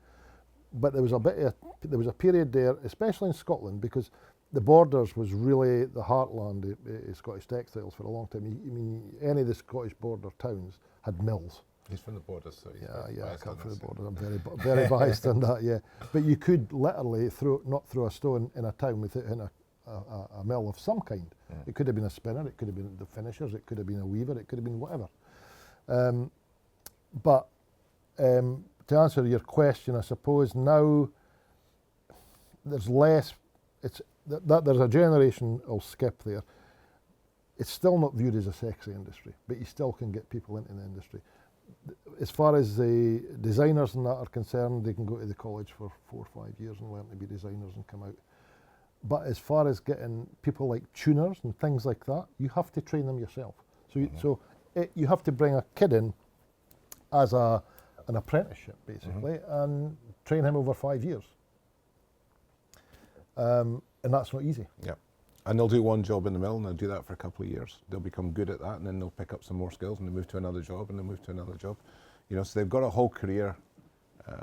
But there was a period there, especially in Scotland, because the Borders was really the heartland of Scottish textiles for a long time. I mean, any of the Scottish border towns had mills. He's from the Borders, so I come from the Borders. I'm very biased on that. Yeah, but you could literally not throw a stone in a town without hitting a mill of some kind. It could have been a spinner, it could have been the finishers, it could have been a weaver, it could have been whatever. But to answer your question, I suppose now there's less. There's a generational skip there. It's still not viewed as a sexy industry, but you still can get people into the industry. As far as the designers and that are concerned, they can go to the college for 4 or 5 years and learn to be designers and come out. But as far as getting people like tuners and things like that, you have to train them yourself. So you have to bring a kid in as an apprenticeship, basically, and train him over 5 years. And that's not easy. Yeah. And they'll do one job in the mill, and they'll do that for a couple of years. They'll become good at that, and then they'll pick up some more skills, and they move to another job, and they move to another job. You know, so they've got a whole career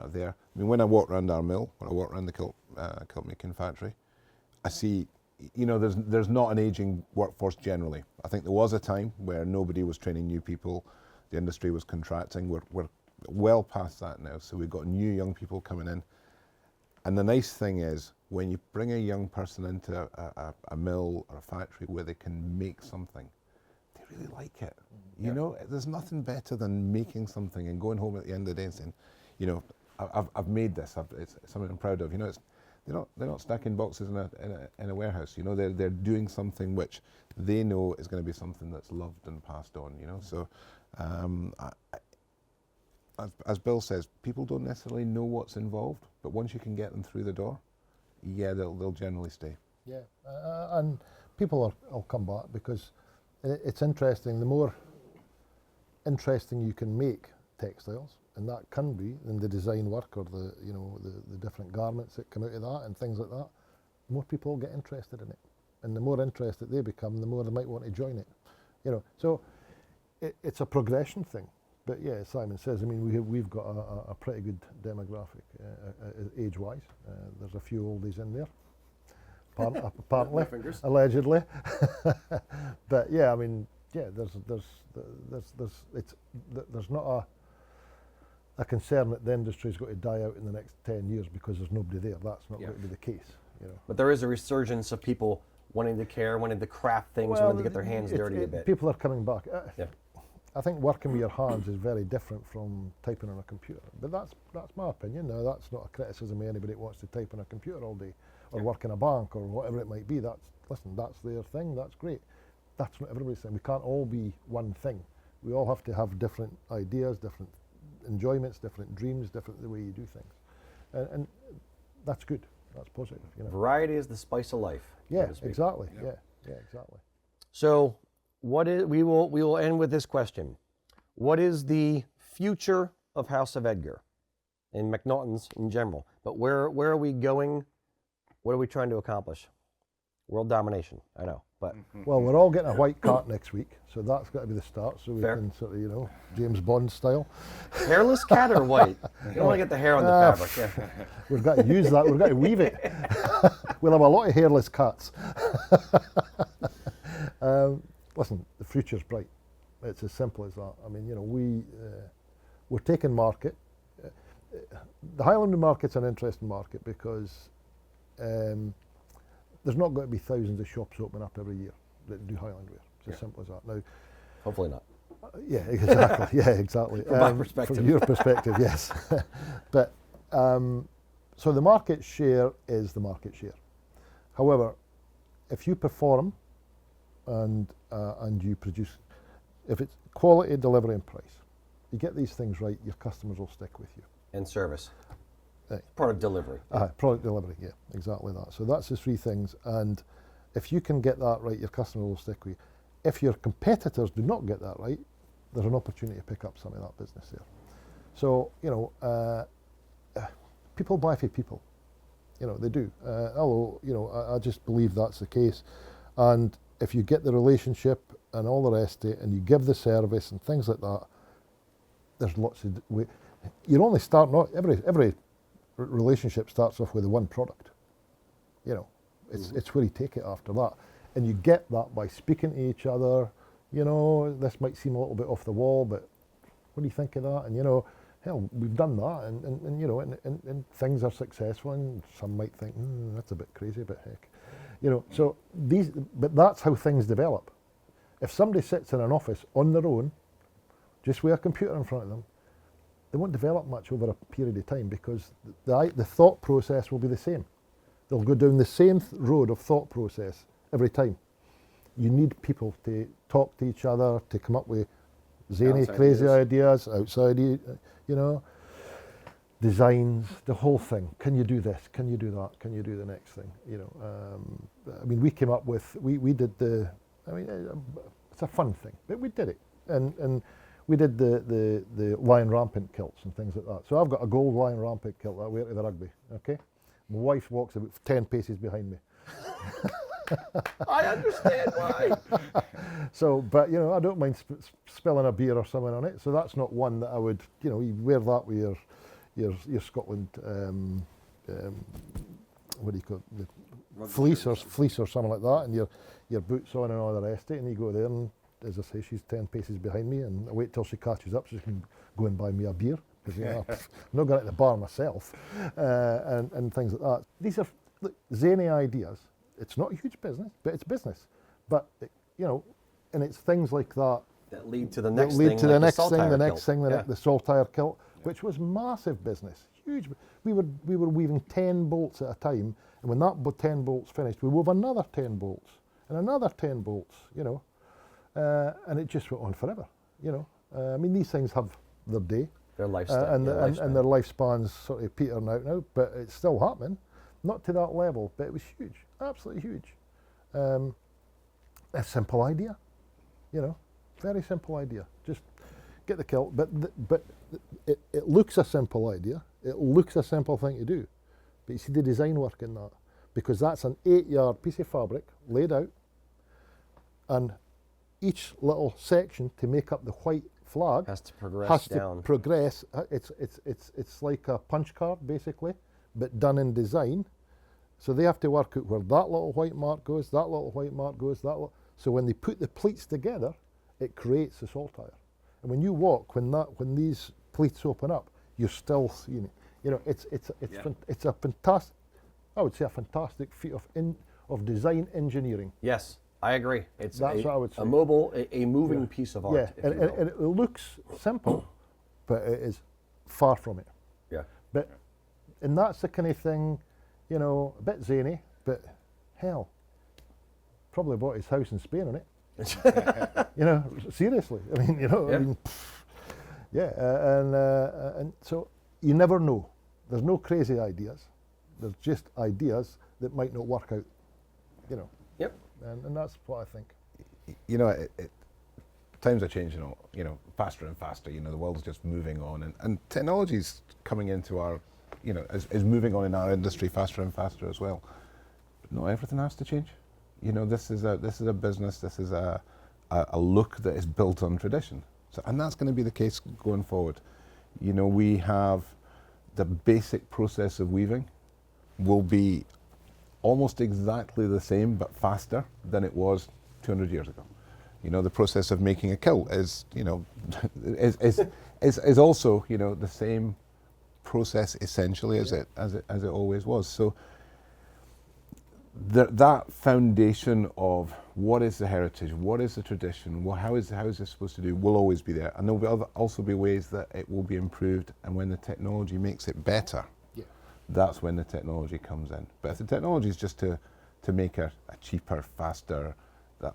there. I mean, when I walk around our mill, when I walk around the kilt making factory, I see, you know, there's not an aging workforce generally. I think there was a time where nobody was training new people. The industry was contracting. We're well past that now. So we've got new young people coming in. And the nice thing is, when you bring a young person into a mill or a factory where they can make something, they really like it. You know, there's nothing better than making something and going home at the end of the day and saying, you know, I've made this. It's something I'm proud of. You know, they're not stacking boxes in a warehouse. You know, they're doing something which they know is going to be something that's loved and passed on. You know, so as Bill says, people don't necessarily know what's involved, but once you can get them through the door, yeah, they'll generally stay. Yeah, and people will come back because it's interesting. The more interesting you can make textiles, and that can be in the design work or the the different garments that come out of that and things like that, the more people will get interested in it, and the more interested they become, the more they might want to join it. So it's a progression thing. But yeah, as Simon says, I mean, we've got a pretty good demographic age-wise. There's a few oldies in there, apparently, allegedly. But yeah, I mean, yeah, there's not a concern that the industry is going to die out in the next 10 years because there's nobody there. That's not going to be the case. But there is a resurgence of people wanting to care, wanting to craft things, wanting to get their hands dirty a bit. People are coming back. Yeah. I think working with your hands is very different from typing on a computer. But that's my opinion. Now, that's not a criticism of anybody that wants to type on a computer all day or work in a bank or whatever it might be. That's their thing. That's great. That's not everybody's thing. We can't all be one thing. We all have to have different ideas, different enjoyments, different dreams, different the way you do things. And that's good. That's positive. Variety is the spice of life. Yeah, exactly. Yeah, exactly. So we will end with this question. What is the future of House of Edgar and McNaughton's in general? But where are we going? What are we trying to accomplish? World domination, I know, but well, we're all getting a white cart next week, so that's got to be the start. So we can sort of, James Bond style. Hairless cat or white? You don't want to get the hair on the fabric. Yeah. We've got to use that. We've got to weave it. We'll have a lot of hairless cats. Listen, the future's bright. It's as simple as that. I mean, we're taking market. The Highland market's an interesting market because there's not going to be thousands of shops opening up every year that do Highland wear. It's as simple as that. Now, hopefully not. Yeah, exactly. Yeah, exactly. From my perspective. From your perspective, yes. But so the market share is the market share. However, if you perform and you produce, if it's quality, delivery, and price, you get these things right, your customers will stick with you. And service. Product delivery. Product delivery, yeah, exactly that. So that's the three things, and if you can get that right, your customer will stick with you. If your competitors do not get that right, there's an opportunity to pick up some of that business there. So, people buy for people. They do. Although, I just believe that's the case. And if you get the relationship and all the rest of it, and you give the service and things like that, there's lots of way. You're only starting off, every relationship starts off with the one product. It's where you take it after that. And you get that by speaking to each other. This might seem a little bit off the wall, but what do you think of that? And hell, we've done that, and things are successful. And some might think, that's a bit crazy, but heck, So but that's how things develop. If somebody sits in an office on their own, just with a computer in front of them, they won't develop much over a period of time because the thought process will be the same. They'll go down the same road of thought process every time. You need people to talk to each other, to come up with zany, crazy ideas, outside, designs, the whole thing. Can you do this? Can you do that? Can you do the next thing? We came up with, we did it's a fun thing, but we did it. And we did the lion rampant kilts and things like that. So I've got a gold lion rampant kilt that I wear to the rugby, okay? My wife walks about 10 paces behind me. I understand why. So, but I don't mind spilling a beer or something on it. So that's not one that I would, you wear that with your Scotland, what do you call it, the fleece or something like that, and your boots on and all the rest of it, and you go there and, as I say, she's 10 paces behind me, and I wait till she catches up so she can go and buy me a beer, because I'm not going to the bar myself, and things like that. These are zany ideas. It's not a huge business, but it's business. But, and it's things like that that lead to the next thing, the the saltire kilt, which was massive business, huge. We were weaving 10 bolts at a time, and when that 10 bolts finished, we wove another 10 bolts, and another 10 bolts, and it just went on forever, these things have their day. Their lifespan. And their lifespan's sort of petering out now, but it's still happening. Not to that level, but it was huge. absolutely huge. A simple idea, you know, very simple idea. Just get the kilt, but it looks a simple idea. It looks a simple thing to do, but you see the design work in that, because that's an 8-yard piece of fabric laid out, and each little section to make up the white flag Has to progress down. It's like a punch card basically, but done in design. So they have to work out where that little white mark goes, that little white mark goes, so when they put the pleats together, it creates the saltire. And when you walk, when these pleats open up, you're still seeing it. You know, it's a fantastic, I would say, a fantastic feat of design engineering. Yes, I agree. It's That's what I would say. a moving piece of art. Yeah, if and you will. it looks simple, but it is far from it. Yeah. But, and that's the kind of thing, you know, a bit zany, but hell, probably bought his house in Spain on it. You know, seriously. I mean, you know, Yeah. I mean, and so you never know. There's no crazy ideas. There's just ideas that might not work out. You know. Yep. And that's what I think. You know, times are changing, you know, faster and faster. You know, the world's just moving on, and technology's coming into our, you know, is moving on in our industry faster and faster as well. But not everything has to change. You know, this is a business. This is a look that is built on tradition. So, and that's going to be the case going forward. You know, we have the basic process of weaving will be almost exactly the same but faster than it was 200 years ago. You know, the process of making a kilt is, you know, is also, you know, the same process essentially as it always was. So that foundation of what is the heritage, what is the tradition, how is this supposed to do, will always be there, and there will also be ways that it will be improved. And when the technology makes it better, that's when the technology comes in. But if the technology is just to make a cheaper, faster,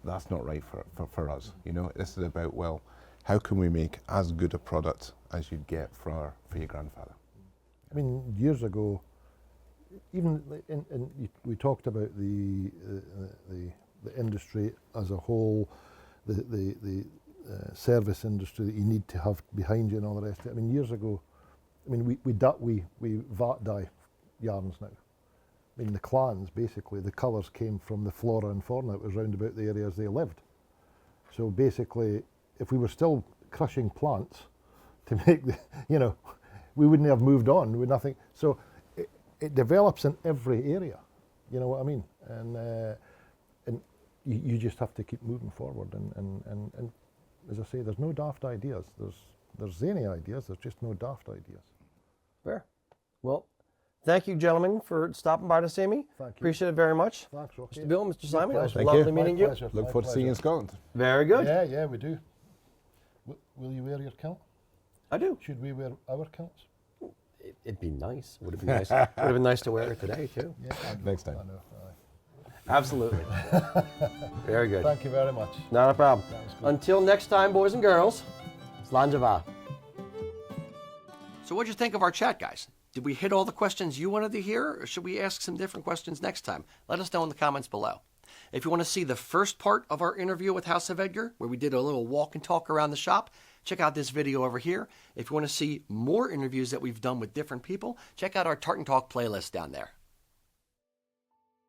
that's not right for us. You know, this is about, well, how can we make as good a product as you'd get for your grandfather? I mean, years ago, even we talked about the industry as a whole, the service industry that you need to have behind you and all the rest of it. I mean, years ago, I mean, we vat dye yarns now. I mean, the clans, basically, the colours came from the flora and fauna that was round about the areas they lived. So basically, if we were still crushing plants to make the, you know, we wouldn't have moved on with nothing. So it develops in every area, you know what I mean? And you just have to keep moving forward. And as I say, there's no daft ideas. There's zany ideas, there's just no daft ideas. Fair. Well, thank you, gentlemen, for stopping by to see me. Thank you. Appreciate it very much. Thanks, Rocky. Mr. Bill, Mr. Simon, it was pleasure. lovely you. meeting My you. pleasure. Look My forward to seeing you in pleasure. Scotland. Very good. Yeah, we do. Will you wear your kilt? I do. Should we wear our kilts? It'd be nice. Would it be nice? Would have been nice to wear it today, too. Yeah, I know, Next time. I know. Aye. Absolutely. Very good. Thank you very much. Not a problem. That was good. Until next time, boys and girls, Slanjava. So what'd you think of our chat, guys? Did we hit all the questions you wanted to hear, or should we ask some different questions next time? Let us know in the comments below. If you want to see the first part of our interview with House of Edgar, where we did a little walk and talk around the shop, check out this video over here. If you want to see more interviews that we've done with different people, check out our Tartan Talk playlist down there.